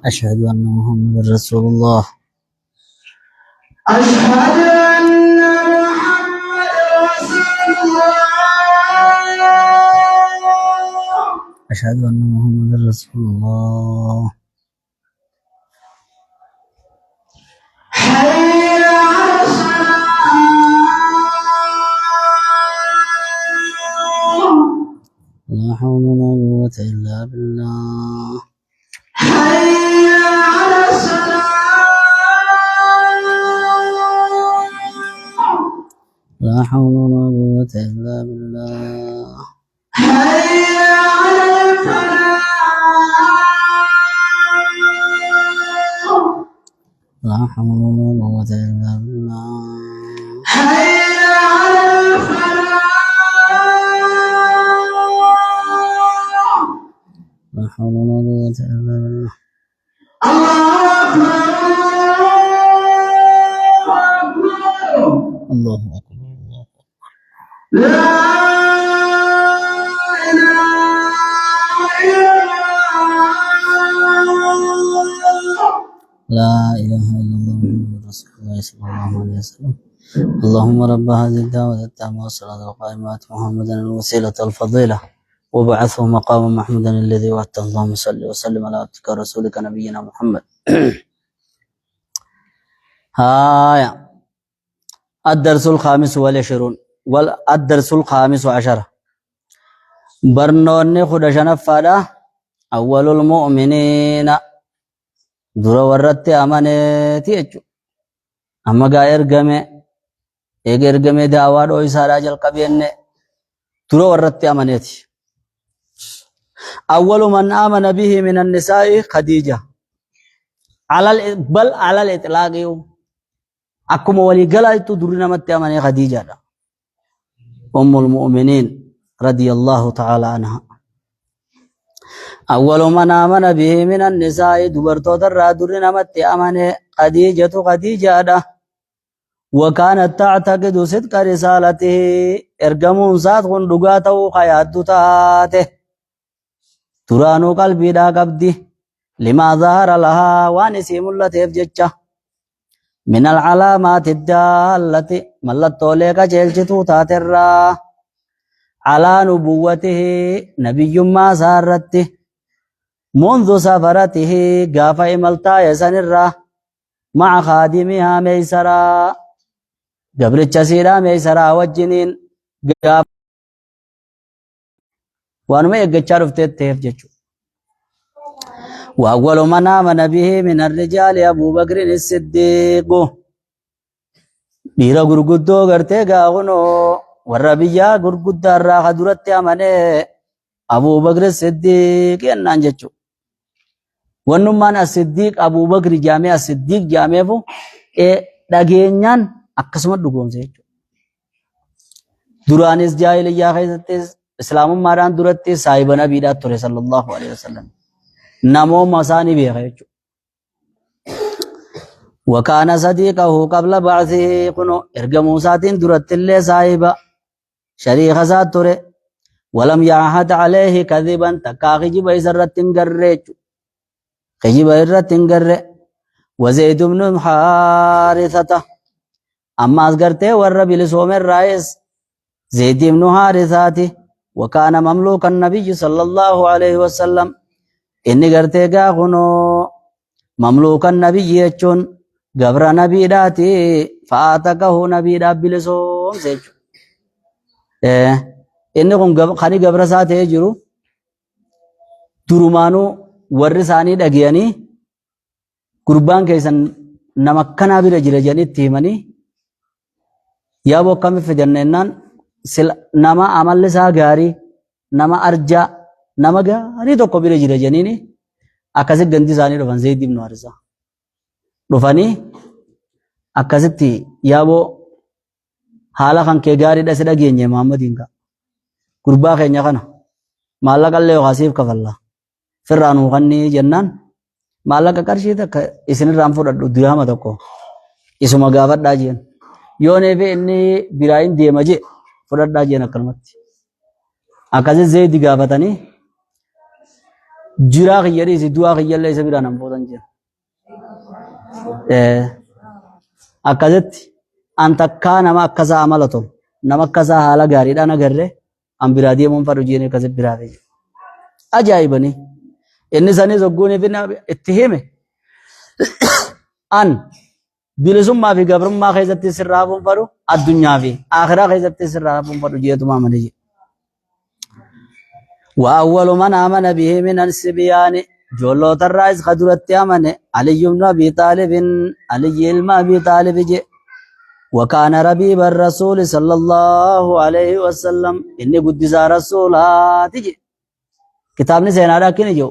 أشهد أن محمدا رسول الله أشهد أن محمدا رسول الله أشهد أن محمدا رسول الله أشهد أن محمدا رسول الله حي على الصلاة لا حول ولا قوة إلا بالله حي على الصلاة لا حول ولا قوة إلا بالله حي على الفلاح لا حول ولا قوة إلا بالله حي على الفلاح لا حول ولا قوة إلا بالله الله أكبر الله الله أكبر أكبر الله لا إله إلا الله لا إله إلا الله محمد رسول الله صلى الله عليه وسلم اللهم رب هذه الدعوة التامة والصلاة القائمة محمدا الوسيلة الفضيلة وبعثه مقاما محمودا الذي وعدته اللهم صل وسلم على عبدك ورسولك نبينا محمد هايا الدرس الخامس والعشرون والدرس الخامس عشر برنوني خدشنا فادا أول المؤمنين دور ورت أمانتي أجو أما قا إرقمي دعوة دو إسارة جل قبين دور ورت أمانتي أول من آمن به من النساء خديجة بل على الإطلاق يوم أكم ولي قلت درنا مت أماني خديجة أم المؤمنين رضي الله تعالى عنها أول من آمن به من النساء دبرتو در درنا مت أماني خديجة وكانت تعتقد صدق رسالته إرقمون سات خندقاته خيات تاته ترانو قلبي دا قبدي لما ظهر لها وانسيم اللتيف جتشا من العلامات الدالة ملتو ليك جيلجتو تاترا على نبوته نبي ما سارته منذ سفرته قافا إملتا يسنرا مع خادمها ميسرا قبرتش سيرا ميسرا وجنين قاف وانما يقچا رفتت تيف جتشو وأول من آمن به من الرجال أبو بكر الصديق ديرا غرغدو غرتي غاغنو وربيا غرغد الراخ درت امنه أبو بكر الصديق ينان جچو ونمان الصديق أبو بكر جامع الصديق جامع فو دغينيان اكسمت دغومسه جچو درانس جاهليا خيزتس اسلام ماران درت صاحب نبي دا تور صلى الله عليه وسلم نمو مساني بيغيچ وكان صديقه قبل بعثه كنو ارغمو ساتين درت الله صاحب شريخ ساتور ولم يعهد عليه كذبا تكاخج بيسرتين غريچ خجب يرتين غر وزيد بن حارثه اما اصغرته ور بلسوم الرئيس زيد بن حارثه وكان مملوك النبي صلى الله عليه وسلم inni gartee gaakunoo mamluukan nabiyyi jechuun gabra nabiidhaati fa'aatakahu nabiidhaaf bilisoomse jechuudha. Inni kun kan gabra isaa ta'ee jiru durumaanuu warri isaanii dhagiyanii gurbaan keessan nama akkanaa bira jira jedhanii itti himanii yaa boo akkamitti fidannennaan nama amalli isaa gaarii nama arjaa nama gaarii tokko bira jira jedhanii akkasitti ganti isaanii dhufan Zayd ibn Haarisa dhufanii akkasitti yaaboo haala kan kee gaariidha si dhageenye Muhammadiin ka gurbaa keenya kana maallaqa illee yokaasiif kafalla firraa nuu kannii jennaan maallaqa qarshii takka isinirraan fudhadhu dirhama tokko isuma gaafadhaa jeen yoo neefe inni biraayin deema jee fudhadhaa jeen akkanumatti akkasi zeedi gaafatanii jiraa kiyya dhiisi du'aa kiyyallee isa biraan hin fuutan jeen akkasitti an takkaa nama akkasaa amala tolu nama akkasaa haala gaariidhaan agarree an biraa deemuun fadhu jeen akkasitti biraa fi ajaa'ibanii inni sanis hogguuniif itti hime an bilisummaa fi gabrummaa keessatti sirraa hafuun fadhu addunyaa fi akhiraa keessatti sirraa hafuun fadhu jeetuma amane jedhe وأول من آمن به من الصبيان جولو الرئيس خدرت أمنه علي بن أبي طالب علي بن أبي طالب جي وكان ربيب الرسول صلى الله عليه وسلم إني قدس رسولات جي كتابني سينارا كني جو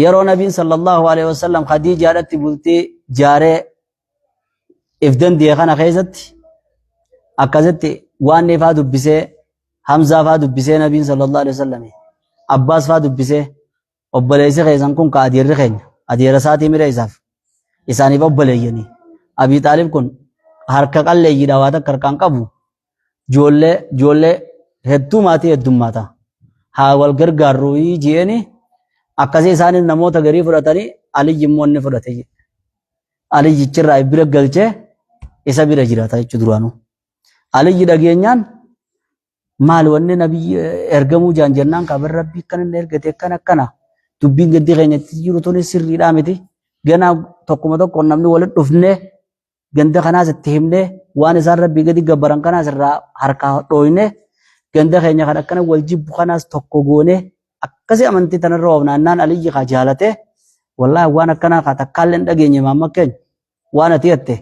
يرو نبي صلى الله عليه وسلم خديجة رتي بلتي جاري إفدن دي خانا خيزت أكزت وان نفا دبسي حمزة فا دبسي نبي صلى الله عليه وسلم عباس فا دبسي obboleessi keessan kun ka adiirri keenya adiira isaatii mira isaaf isaaniif obboleeyyanii Abii Xaalib kun harka qalleeyyiidha waa takka harkaan qabu joollee hedduu maatii heddummaata haa wal gargaarruu jeeni akkasii isaanis namoota garii fudhatanii Aliyyi immoo inni fudhate Aliyyichirraa bira galchee isa bira jiraata jechuu duraanuu Aliyyi dhageenyaan maal wanni nabiyyi ergamuu jaan jennaan kabar rabbii kan inni ergate akkana dubbiin gadi keenyatti jiru tuni sirriidhaa miti gana tokkuma tokko namni walitti dhufnee ganda kanaas itti himnee waan isaan rabbii gadi gabbaran kanaas irraa harkaa dhooyne ganda keenya kan akkana wal jibbu kanaas tokko goone akkasii amantii tanarra oofnaannaan Aliyyi kaa jaalate wallaahi waan akkanaa kaa takkaallee hin dhageenye maamma keenya waan ati jette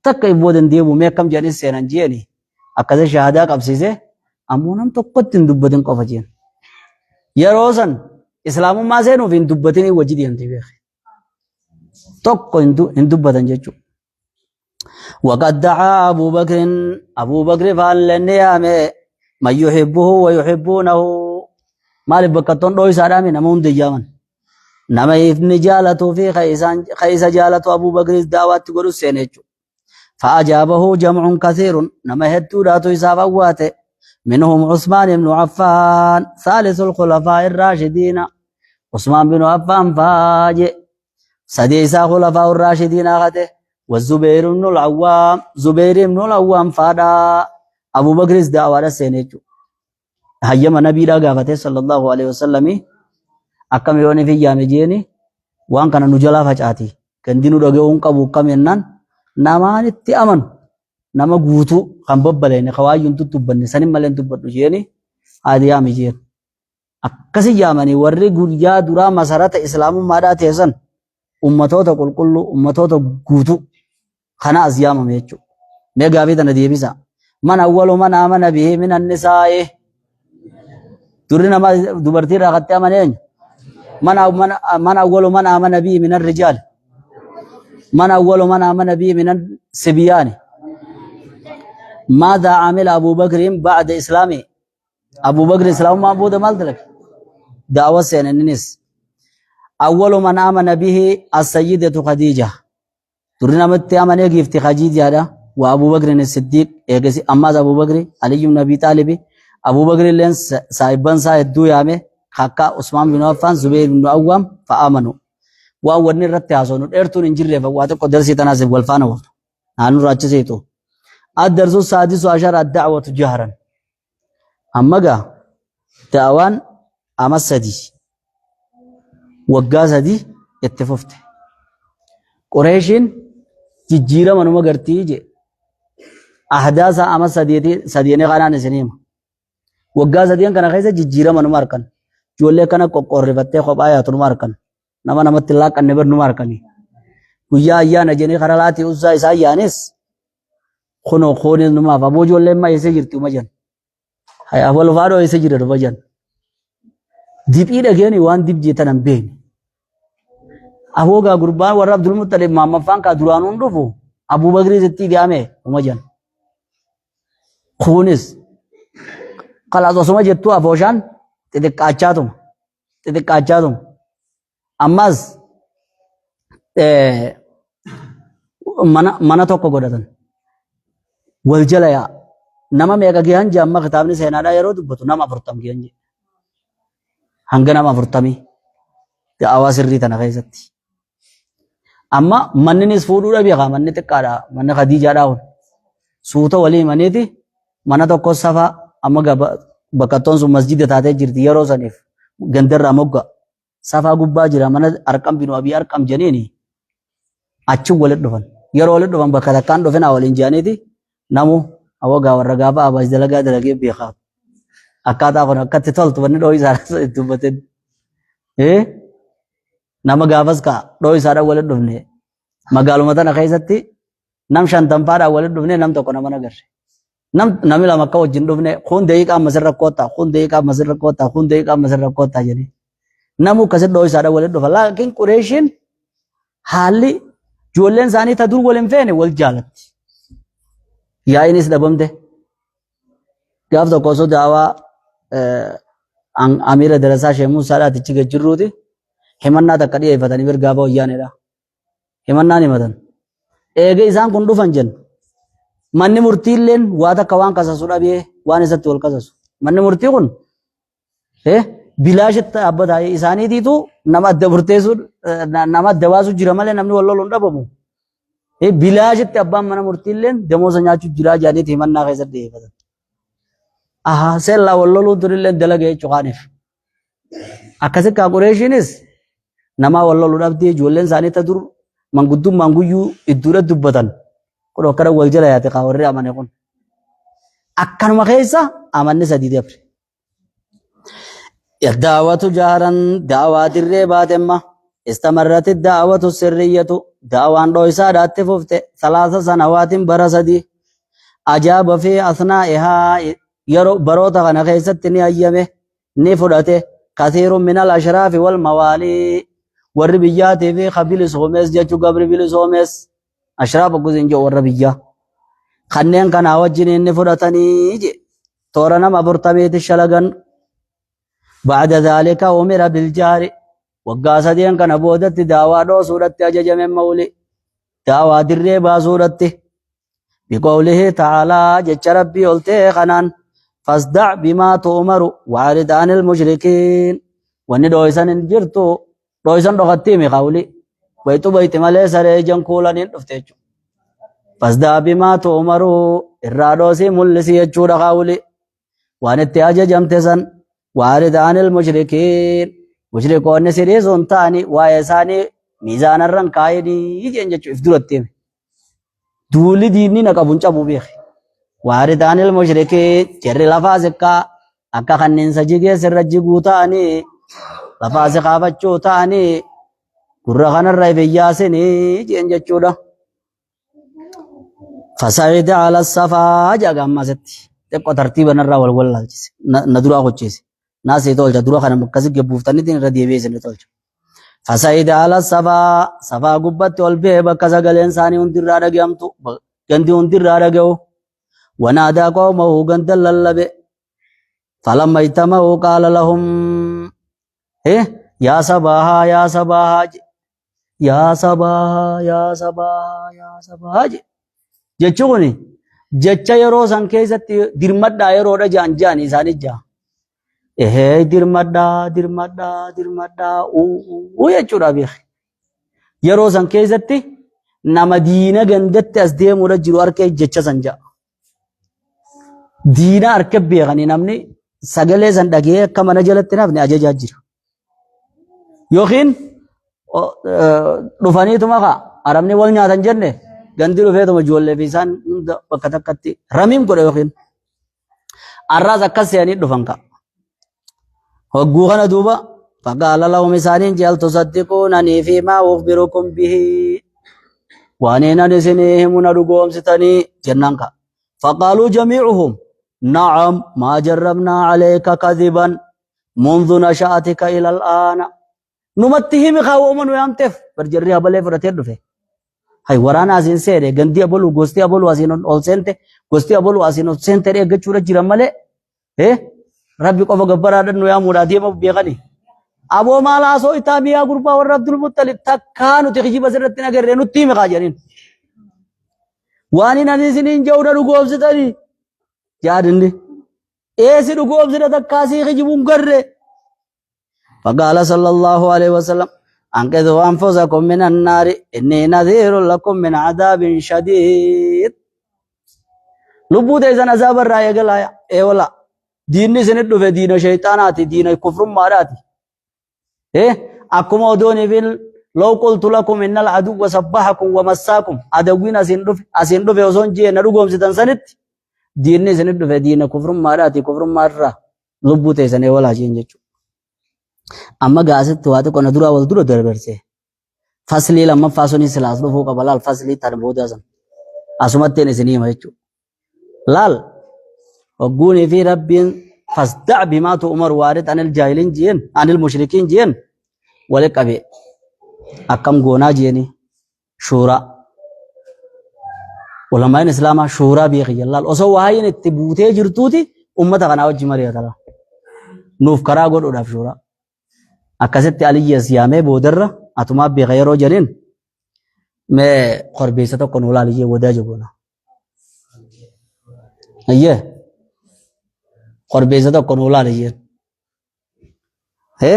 takka ibboo dandeebu mee akkam jedhanis seenan jeeni akkasii shahaadaa qabsiise ammoo nam tokkotti hin dubbatin qofa jeen yeroo san islaamummaa seenuuf hin dubbatinii wajji deemtee beeke tokko hin dubbatan jechuudha. وقد دعا أبو بكر فعلن يامه من يحبه ويحبونه مالك بكتون دوي سارامي نمون ديامن نما ابن جالته في خيس جالته أبو بكر دعوات تقول سينيجو فأجابه جمع كثير نما هدو راتو إسابواته منهم عثمان بن عفان ثالث الخلفاء الراشدين عثمان بن عفان فاجئ سديسا خلفاء الراشدين آخته والزبير بن العوام زبير بن العوام فادا أبو بكر دعوة سينيجو هيما نبي راغافته صلى الله عليه وسلم أكم يوني في جامجيني وان كان نجلا فجاتي كان دينو دغون قبو كمنن نامان اتي nama guutuu kan babbalene khawaayyun tutubbanne sanin malen tubbadhu jeeni adi yaami jeen akkasi yaamani warri guyyaa duraa masarata islaamummaadhaa teessan ummatoota qulqulluu ummatoota guutuu kana as yaamame jechuudha mee gaafii tana deebisa man awwalu man amana bihi min annisaa'i durri nama dubartii irraa qaxxee amaneen man awwalu man amana bihi min arrijaal man awwalu man amana bihi min sibyaani ماذا عمل أبو بكر بعد إسلامه أبو بكر إسلام ما بود مالك دعوة سين الناس أول من آمن به السيدة خديجة ترنا مت آمن يجيفت خديجة هذا وأبو بكر الصديق يجلس أما أبو بكر علي بن أبي طالب أبو بكر لين سايبان سايد دو يامه خاكا عثمان بن عفان زبير بن عوام فآمنوا وأولني رت عصون إرتون إنجيل فواتو قدر سيتناسب والفانو هانو راتش سيتو الدرس السادس عشر الدعوة جهرا أما جا دعوان أما السدي وجاز دي اتفقت قريشين تجيرا منو ما قرتي جي أحداث أما سديني خانان سنيم وجاز دي كنا خيسة تجيرا منو ماركن جولة كنا قربته خب آيات ماركن nama tillaa kan neber nu markani guyyaa ayyaana jenee karalaati usaa isaa ayyaanes kuno khoonis numaaf aboo ijoollee amma eessa jirti umajan hay awwal faadoo eessa jira dhumajan dibii dhageeni waan dib jeetan hin beekne aboogaa gurbaan warra Abdul Muttalib maammaffaan kaa duraanuun dhufu Abu Bakri zitti diame umajan khunis kala osuma jettu afoshan xixiqqaachaatuma ammas mana tokko godhatan wal jala yaa nama meeqa gihan je amma kitaabni seenaadhaa yeroo dubbatu nama 40 gihan je hanga nama 40 da'awaa sirrii tana keessatti amma manninis fuudhuudha beeka manni xiqqaadha manni Khadiijaadhaa hun suuta walii maniiti mana tokko safa amma bakkattoon sun masjida taatee jirti yeroo saniif gandarraa mogga safaa gubbaa jira mana arqam binu abii arqam janiini achi walitti dhufan yeroo walitti dhufan bakka takkaan dhufina waliin jaaniiti namu awagaa warra gaafa abaas dalagaa dalagee beekaa akkaataa kun akkatti toltu wanni dhooyi isaa itti dubbatin nama gaafas kaa dhooyi isaadhaan walitti dhufne magaaluma tana keessatti nam 50 walitti dhufne nam tokko nama nagarre namni lama akka wajjin dhufne kun daqiiqaa amma sirra koottaa kun daqiiqaa amma sirra koottaa kun daqiiqaa amma sirra koottaa jedhee namu akkasitti dhooyi isaadhaan walitti dhufa laakiin Qureeshiin haalli ijoolleen isaanii ta dur waliin feene wal jaalatti yaa'inis dhabamte gaaf tokko osoo daawaa amiira darasaa Sheekh Muusaa Dhaatichi gajjirruuti himannaa takka dhiyeeffatanii mirgaafa wayyaanedha himannaan himatan eega isaan kun dhufan jenna manni murtiilleen waa takka waan kasasu dhabee waan isatti wal kasasu manni murtii kun bilaashitti dhaabbataa isaaniitiitu nama adda murteessu nama adda baasu jira malee namni wal loluun dhabamu bilaashitti abbaan mana murtiilleen damoosa nyaachuu jira jaaniiti himannaa keessatti dhiyeeffatan seellaa wal loluun turilleen dalagee cuqaaniif akkasi kaa Qureeshiinis nama wal loluu dhabdee ijoolleen isaanii ta dur manguddummaan guyyuu idduudha dubbatan kun akkana wal jala yaate kaa warri amane kun akkanuma keessa amanni sadii dabre الدعوة جهرا دعوة الريبات اما استمرت الدعوة السرية دعوة رويسا دات ففت 3 سنوات برسدي أجاب في أثنائها يرو بروتا غنخيستني أيامه نفرته كثير من الأشراف والموالي والربيات في قبيل سومس جاتو قبل سومس أشراف قزين جو والربية خنين كان أوجنين نفرتني تورنا مبرتميت الشلقن بعد ذلك أمر بالجار وقاصدين كان بودت دعوة دو سورة أجج من مولي دعوة الربا سورة بقوله تعالى جج ربي قلته خنان فاصدع بما تؤمر وعرض عن المشركين واني دويسان انجرتو دويسان دغتيمي قولي بيتو بيت مالي سريجان كولانين دفتيجو فاصدع بما تؤمر الرادوسي ملسي يجود قولي وان اتجج امتسان وارد عن المشركين مشركون سيريزون تاني وايساني ميزان الرنكايني يجي انجا افدرتيم دولي ديني نقبون چابو بيخ وارد عن المشركين جري لفازكا اكا خنين سجيگي سرجيگو تاني لفازكا بچو تاني قرخان الرئيبياسيني يجي انجا چودا فسعيد على الصفا جاگا مازت تبقى ترتيبا نرى والولا ندرا خوچيسي ناسي تولجا درا خنا مكسي گبوفتني دين ردي بيسن تولجا فسعيد على الصفا صفا غبت والبه بكسا گل انساني اندر رگيامتو گندي اندر رگو ونادى قومه گندل للب فلما اجتمعوا قال لهم يا صباحا يا صباحا يا صباحا يا صباحا يا صباحا جچوني جچا يرو سان كيسatti dirmadda yeroda janjani sanija dirmadda u jechuudha beek yeroo san keessatti nama diina gandatti as deemudha jiru harkee jecha san ja'a diina harka beekanii namni sagalee san dhagee akka mana jalatti nafni ajajaa jira yookiin dhufaniituma ka arabni wal nyaatan jenne gandi dhufeetuma ijoollee fi isaan bakka takkatti ramiin godhe yookiin arraas akkas se'anii dhufan ka hogguu kana duuba فقال لهم إسانين جل تصدقونني فيما أخبركم به وأننا نسنيهم ندقوم ستني جنانك فقالوا جميعهم نعم ما جربنا عليك كذبا منذ نشأتك إلى الآن نمتهم خاوما وينتف برجرها بلي فرتين دفه hay waraana asiin seene gandi abaluu gosti abaluu asiin ol seente gosti abaluu asiin ol seente eeggachuudha jiran malee rabbi qofa gabbaraadhaan nu yaamuudhaa deema beekani. Aboo maal haasoo itaa miyaa gurbaa warra Abdul Muttalib takkaa nuti kijiba sirratti nagarree nutti himi kaa jedhin. Waan hin ani isiniin jedhuudha dhugoomsitanii yaadinni. Eesi dhugoomsita takkaasii kijibuun garree. فقال صلى الله عليه وسلم أنقذوا أنفسكم من النار إني نذير لكم من عذاب شديد. لبوت إذا عذاب الرأي قال إيه ولا دين سند في دين شيطاناتي دين كفر ماراتي أكم أدوني لو قلت لكم إن العدو سبحكم ومساكم أدوين أسندو في أصون جي نرغم ستان سند دين سند في دين كفر ماراتي كفر مارا لبوت إذا ولا جينجو أما قاعد تواتو كنا درا والدرا دربرسه فصلي لما فاسوني سلاس دو فوق بلال فصلي تربود أزم أسمت تنسني ما يجو لال وقوني في رب فاصدع بما تؤمر وارد عن الجاهلين جين عن المشركين جين ولك أبي أكم قونا جيني شورى ولما الإسلام شورى بيخي الله أصو هاي نتبوته جرتوتي أمة غنا وجمري هذا نوف كراغور وداف شورى أكست علي سيامه بودرة أتوما بغيره جنين मैं खरबेसा तो कनोला लीजिए वदा जो बोला ये खरबेसा तो कनोला लीजिए है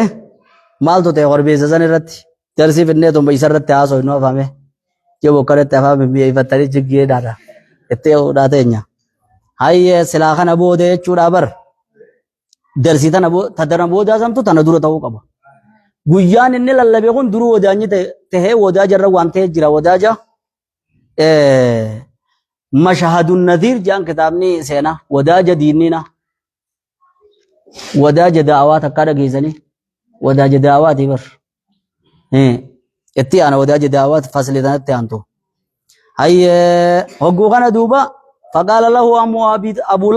माल तो ते खरबेसा जने रत्ती तरसी फिरने तो पैसा रत्ते आस होइनो फामे जो वो करे तफा में भी फतरी जगिए डारा इतने उड़ाते हैं हाय ये सिलाखा नबो दे चुराबर दरसी था नबो थदर नबो जासम तो तनदुर था वो कब गुय्यान इन्ने लल्लबे कौन दुरु वदानी ते वदा जर्रा वांते जिरा वदा जा मशहदुन नदीर जान किताब नी सेना वदा जदीनी ना वदा जदावा थकारा गीजनी वदा जदावा थी बर इतनी आना वदा जदावा फसले था इतने आंतो हाय होगु खाना दूबा फकाल अल्लाह अबू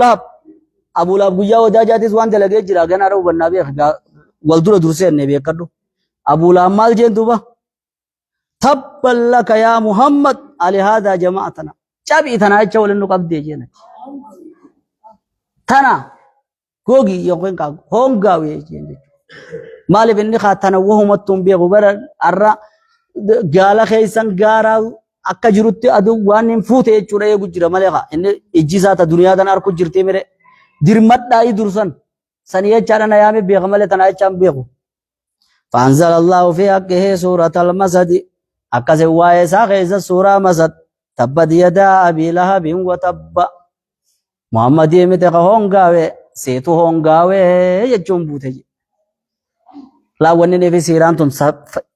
लहब गुय्या वदा जाती स्वान जलगे जिरा गना रो बनना भी वल्दुर दुरसे ने भी कर दो अबू लहब माल जेन दूबा थब्बल्लक या मुहम्मद अलहादा जमाअतना चाबी इतना अच्छा बोले नु कब दीजिए ना थाना गोगी योगन का होंगा वे जेन माले बिन्नी खातना वो हम तुम बे गुबर अर्रा गाला खैसन गारा akka jirutti aduu waan hin fuute jechuudha ee gujjira malee qa inni ijji isaata duniyaa tanaa arku jirtee mere dirmadhaa dursan sani jechaadha na yaame beeka malee tanaa jechaan beeku فأنزل الله في حقه سورة المسد أكس وايسا خيس سورة مسد تبت يدا أبي لهب وتب محمد يمتق هونغاوي سيتو هونغاوي يجون بوتي لا ونني في سيران تن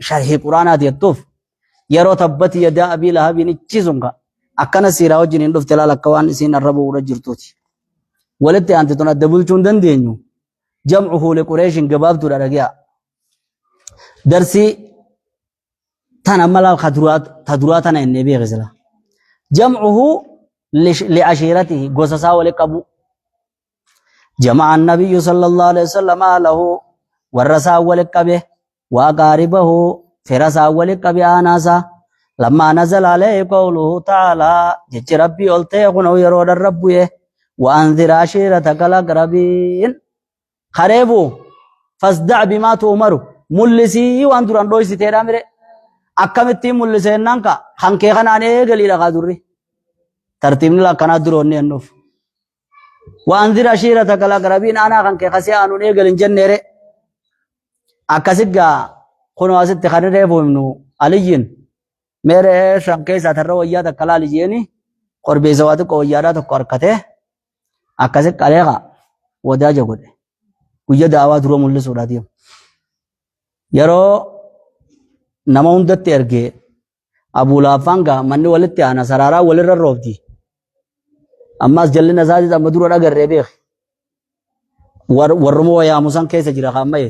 شرح قرآن هذه الطوف يرو تبت يدا أبي لهب نتشيزونغا أكنا سيرا وجنين دف تلا لكوان سين الرب ورجرتوتي ولدت أنت تندبل چوندن دينيو جمعه لقريش قباب ترى درسي تنملا خدرات أنا النبي غزلا جمعه لعشيرته قصصا ولقبو جمع النبي صلى الله عليه وسلم له ورسا ولقبه وقاربه فرسا ولقبه آناسا لما نزل عليه قوله تعالى جج ربي قلتيقنه يرود الرب وأنذر عشيرتك الأقربين خريبو فاصدع بما تؤمر ملسي وأنتران دويسي تيرا ميري أكمتي ملسي نانكا خانكي خاناني غلي لغا دري ترتيبني لكنا دروني النوف وأنذر عشيرتك الأقربين أنا خانكي خسي آنوني غلين جنيري أكاسيقا خنو أسد تخاني ريفو منو عليين मेरे शंके साथर वैया तक कला लीजिए नहीं और बेजवात को यारा तो कर कते आकाशे करेगा वो दा जगो दे कुछ दावा धुरो मुल्ले सोड़ा दियो यारो नमाउंद तेरगे अबू लाफांगा मन्ने वाले त्याना सरारा वाले रोबती अम्मा जल्ले नजारी ता मधुरा कर रहे बेख वर्मो या मुसान कैसे जिरा खामे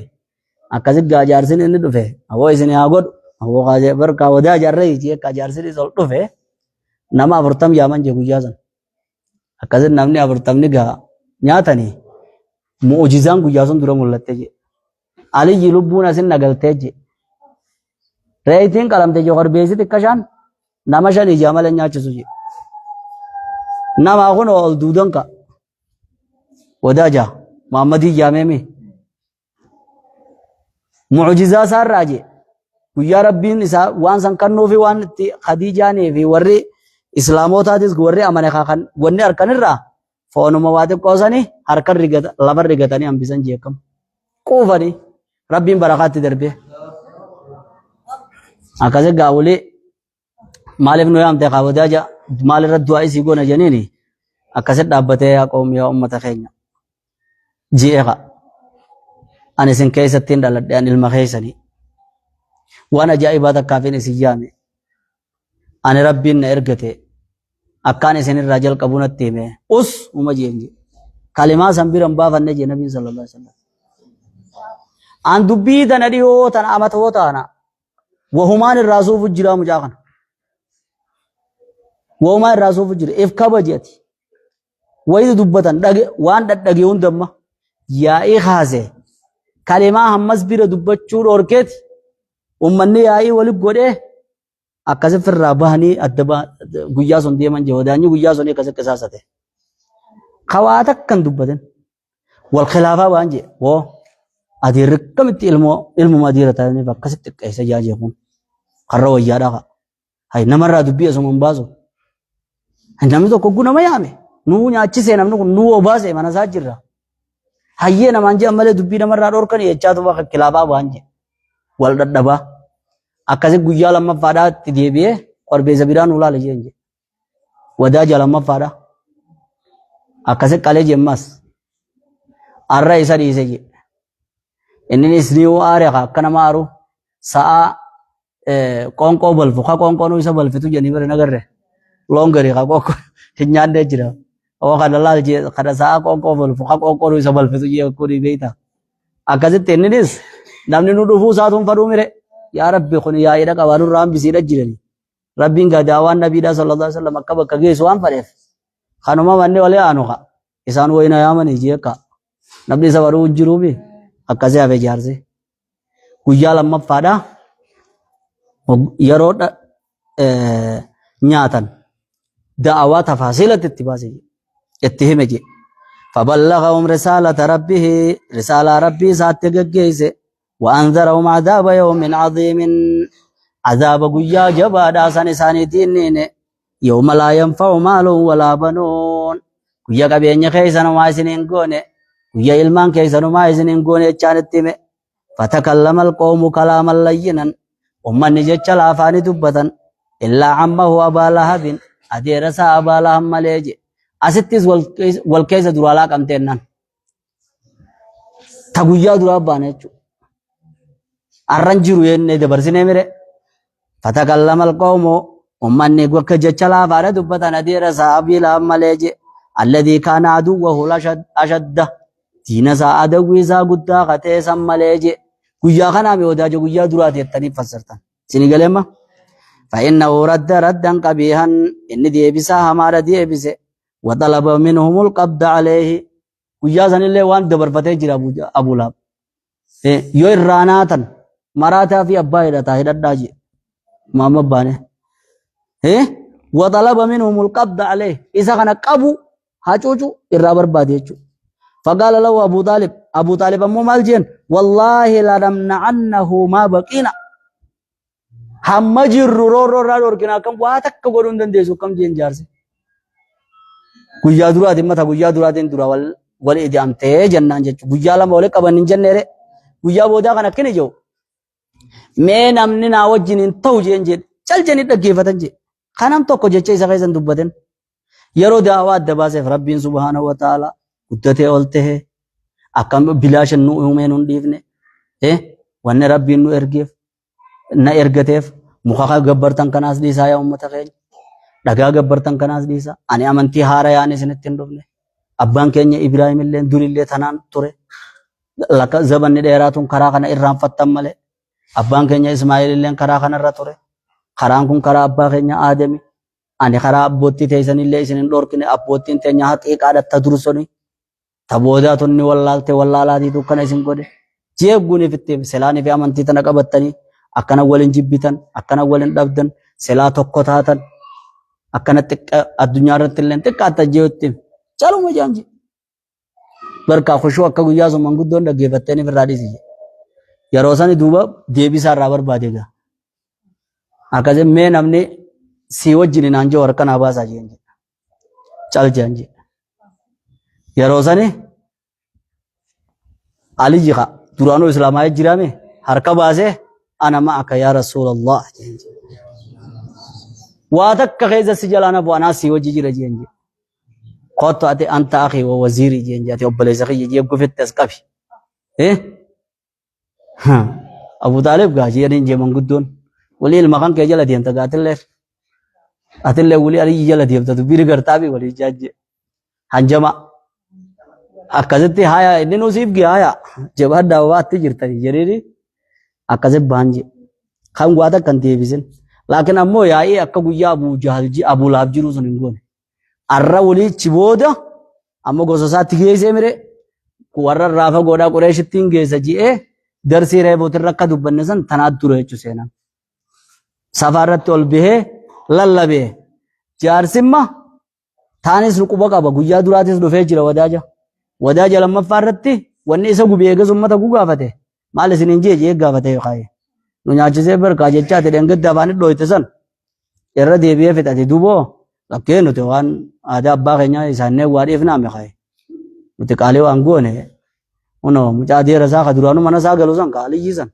आकाशे गाजार से ने दुफे वो इसने आगोद वो काजे बर का वदा jar रही थी काजार से रिजल्ट दुफे nama aburtam yaman je guyazan akazin namni aburtam ni ga nyata ni mu'jizan guyazan dura mullatte je ali yilubuna sin nagalte je reitin kalam te johor bezi te kashan nama shan ijaa malee nyaachisu je nama kun ol duudan ka wadaaja Muhammadii jaamemi mu'jizaa isaarraa je guyyaa rabbiin isaa waan san kannuu fi waan itti Khadiijaanii fi warri islaamotaatis warri amane kan wanni harkanirraa foonuma waa xiqqoosanii harkan rigata lama rigatanii hambisan jeekam quufanii rabbiin barakaatti darbee akkasii gaawulee maaliif nu yaamte kaawwadaaja maalirra du'aa isii goona jeniini akkasitti dhaabbatee yaa qoomi yaa ummata keenya jeeqa ani isin keessattiin dhaladhe an ilma keessanii waan ajaa'ibaa takkaafiin isin yaame ani rabbiin na ergate akkaan isinirraa jalqabuu natti hime uma jeenje kalimaa san biran baafanne jee nabiin sallallahu alaihi wasallam an dubbii tana dhiyoo tana amatoo taana wahumaan irraa suufu jira mucaa kana wahumaan irraa suufu jira if kabajeeti wayitu dubbatan waan dhadhage hundamma yaa'ii haase kalimaa hammas bira dubbachuu dhorkeeti ummanni yaa'ii walii godhee akkasif irraa bahanii adda guyyaa sun deeman jee wadaanyi guyyaa sun akkasif qisaasate kawaa takkan dubbatan wal khilaafaa waan jee woo adeerri kamitti ilmuma adeera ta'aniif akkasitti qeessa jaajee kun karra wayyaadhaa hay namarraa dubbii asuma hin baasu namni tokko gunama yaame nuu nyaachisee namni kun nuu obaasee mana isaa jirra hayyee namaan jee ammalee dubbii namarraa dhorkan jechaatu bakka khilaafaa waan jee wal dhadhabaa akkasii guyyaa lammaffaadhaatti deebi'ee qorbeessa biraan ulaale jee wadaaja lammaffaadhaa akkasii qalee jemmas arra isa dhiise jee innis ni aare akka nama aaru sa'a qoonqoo balfu ka qoonqoo isa balfitu janii bare nagarre loon gari ka qoonqoo hin nyaanne jira oo kana laal jee kana sa'a qoonqoo balfu ka qoonqoo isa balfitu jee kuni beeyta akkasitti innis namni nu dhufuu isaatuun fadhuu mire yaa rabbi kun yaa'idha qabaa nurraa hambisiidha jirani rabbiin gadaawaan nabiidhaa sallallahu alaihi wasallam akka bakka geessu waan fadheef kanuma manni walee aanuqa isaan wayina yaamanii jeeqa namni isa fadhuu jiruumi akkasii hafe jaarse guyyaa lammaffaadha yeroo nyaatan da'awaa tafaasiilatti itti baase itti hime je فبلغهم رسالة ربه رسالة ربي سات جيسه وأنذرهم عذاب يوم عظيم عذاب قيا جبا داسان سانتين يوم لا ينفع مال ولا بنون قيا كبين خيسان ما يسنين قونه قيا إلمان كيسان ما يسنين قونه جانتهم فتكلم القوم كلاما لينا ومن نجت الافاني دبتا إلا عمه أبا لهب أديرس أبا لهم مليجي أستيز والكيس درالا كمتنان تقويا درا بانيچو arranjiru yenne dabarsine mire fatakallama alqawmu ummanni gokka jechala faare dubbatan adira saabila maleje alladhi kana aduwwahu ashadda diina sa adawi sa gudda qate sammaleje guyya kana me wadaje guyya durate tani fassartan sinigalema fa innahu raddan qabihan inni deebisa hamara deebise wa talaba minhum alqabd alayhi guyya sanille wan dabarfate jira abu lab yo irranatan marataa fi abbaa hidhataa hidhadhaa jee maama baane wa talaba minhum alqabd alayhi isa kana qabu hacuucu irraa barbaade jechuudha faqaala lahu abu taalib ammoo maal jeen wallaahi lanamna'annahu maa baqina hamma jirru roorroo irraa dhorkina akkam waa takka godhuu hin dandeessu akkam jeen jaarse guyyaa duraatiin mata guyyaa duraatiin dura wal ida'amtee jennaan jechuudha guyyaa lama wal qaban hin jenneere guyyaa boodaa kan akkini jiru mee namni naa wajjin hin ta'u jeen jedhe cal jeni dhaggeeffatan jedhe kanam tokko jecha isa keessan dubbatan yeroo daawaa adda baaseef rabbiin subhaanahu wa ta'ala guddatee ol tahe akkam bilaashan nu uumee nun dhiifne wanni rabbiin nu ergeef na ergateef muka gabbartan kanaas dhiisaa yaa ummata keenya dhagaa gabbartan kanaas dhiisaa ani amantii haara yaane isinitti hin dhufne abbaan keenya Ibraahim illee durillee tanaan ture zabanni dheeraatuun karaa kana irraanfattan malee abbaan keenya Ismaa'eel illee karaa kanarra ture karaan kun karaa abbaa keenya Aadami ani karaa abbootii teessan illee isin hin dhorkine abbootiin teenya haqiiqaadhatta dursoni taboodaatonni wallaalaatii kana isin godhe jeebguuniif itti selaanii fi amantii tana qabattanii akkana waliin jibbitan akkana waliin dhabdan silaa tokko taatan akkana xiqqa addunyaa irratti illee xiqqaata jeetti caluma jaanji barka khushuu akka guyyaa sun manguddoon dhaggeeffatteen irraa dhiisi yeroo sani duuba deebisaa irraa barbaade gaa akkasii mee namni si wajjin naan jee warqa naa baasaa jeen cal jaanji yeroo sani Ali jika duraanuu islaamaa jiraame harka baasee ana ma'aka yaa rasuulallah waa takka keessa si jalaana bu'anaa si wajji jira jeenje qotto ati anta akhi wa waziri jeenje ati obboleessa kiyya jee gufetti as qabi Abu Talib gaa jeerin jee manguddoon walii ilma kan kee jala deemta atillee walii Ali jala deemta dubbii gartaabi walii jaajje hanjama akkasitti haya inni nusiif gi haya jabaadhaa waatti jirtanii jedheni akkasitti baanje kan waata kan deebisin laakiin ammoo yaa'ii akka guyyaa Abu Lahab jiru sun hin goone arra waliichi booda ammoo gosa isaatti geessee mire warra raafa godhaa Qureeshitti hin geessa ji'ee darsii reebootirra akka dubbanne san tanaat dura jechuu seenan safaarratti ol bahee lallabee jaarsimma taanis quba qaba guyyaa duraatis dhufee jira wadaaja lammaffaa irratti wanni isa gubee eegas ummata gugaafate maal isiniin jee gaafate kaaye nu nyaachisee barkaa jechaate dhengedda afaan dhooyte san irra deebi'ee fixate duboo lakkee nuti waan aadaa abbaa keenyaa isaannee waa dhiifnaame kaaye nuti qaalee waan goone uno mucaa deera isaa ka duraanuu mana isaa galu san kaaliyyi san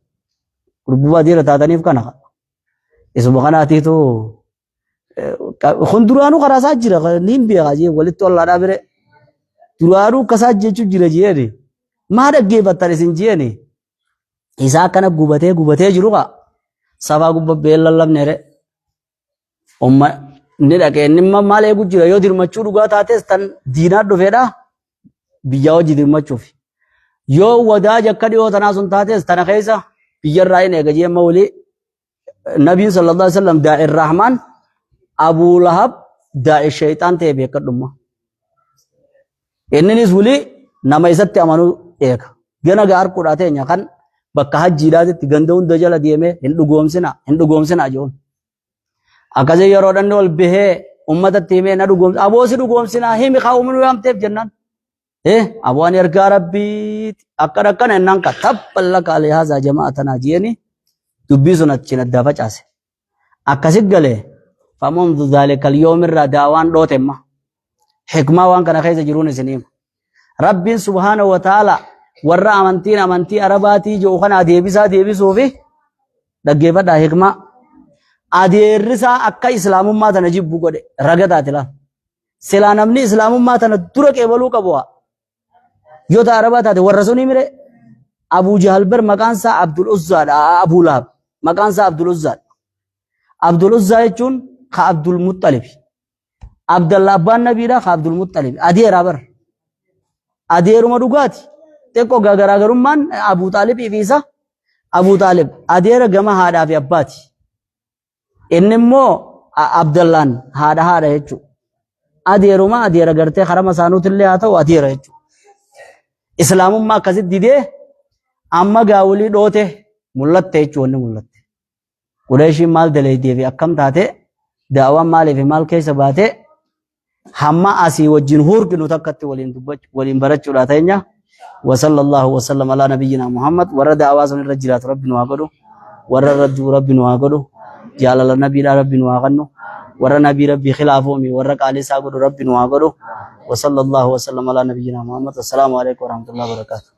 gurbubaa deera taataniif kana isuma kanaatiitu kun duraanuu karaa isaa jira niin beekaa jee walitti ollaadhaa bire duraanuu kasaa jechuun jira jeeni maa dhaggeeffattan isin jeeni isaa kana gubatee jiru kaa safaa gubba beellallabneere umma ni dhaqee inni maal eegu jira yoo dirmachuu dhugaa taates tan diinaa dhufeedha biyyaa hojii dirmachuuf yoo wadaaja akka dhiyoo tanaa sun taates tana keessa biyyarraa hin eega jee amma walii nabiin sallallahu alaihi wasallam daa'ir rahmaan Abu Lahab daa'ir shayxaan ta'e beekadhumma inninis wuli nama isatti amanuu eega gana gaar kudhaa teenya kan bakka hajjiidhaatitti ganda hunda jala deemee hin dhugoomsina jechuun akkasii yeroo dhanne ol bahee ummatatti himee na dhugoomsina aboosi dhugoomsinaa himi kaa uuminu yaamteef jennaan abwaan ergaa rabbiiti akkana ennaan ka tabballa kaalee haazaa jama'atanaa jeeni dubbii sun achiin addaa facaase akkasit galee famundu dhaalikal yoomirraa daawaan dhootemma hikmaa waan kana keessa jiruun isiniima rabbiin subhaanahu wa ta'ala warra amantii arabaatii jiru kana deebisuufi dhaggeeffadhaa hikmaa adeerrisaa akka islaamummaa tana jibbu godhe raga taatila silaa namni islaamummaa tana dura qeebaluu qabu yoo ta arabaa taate warra sunii mire Abu Jahal bar maqaan isaa Abdul Uzzaadha Abu Lahab maqaan isaa Abdul Uzzaa jechuun ka Abdul Muttalib Abdallah abbaan nabiidha ka Abdul Muttalib adeeraa bar adeeruma dhugaati xiqqoo garaagarummaan Abu Taalib fi isa Abu Taalib adeera gama haadhaa fi abbaati inni immoo Abdallaan haadha jechuudha adeera gartee harama isaanuutillee haa ta'u adeera jechuudha islaamummaa akkasitti didee amma gaawulii dhoote mul'atte jechuudha mul'atte Qureeshiin maal daleedee fi akkam taate daawwan maaliif maal keessa baate hamma asii wajjin hurginu takkatti waliin barachuudha teenya وصلى الله وسلم على نبينا محمد ورد آوازن الرجلات ربنا وقدو ورد ربنا وقدو جعل النبي ربنا وقنو ورد نبي ربي خلافهم ورد علي ساقدو ربنا وقدو وصلى الله وسلم على نبينا محمد السلام عليكم ورحمة الله وبركاته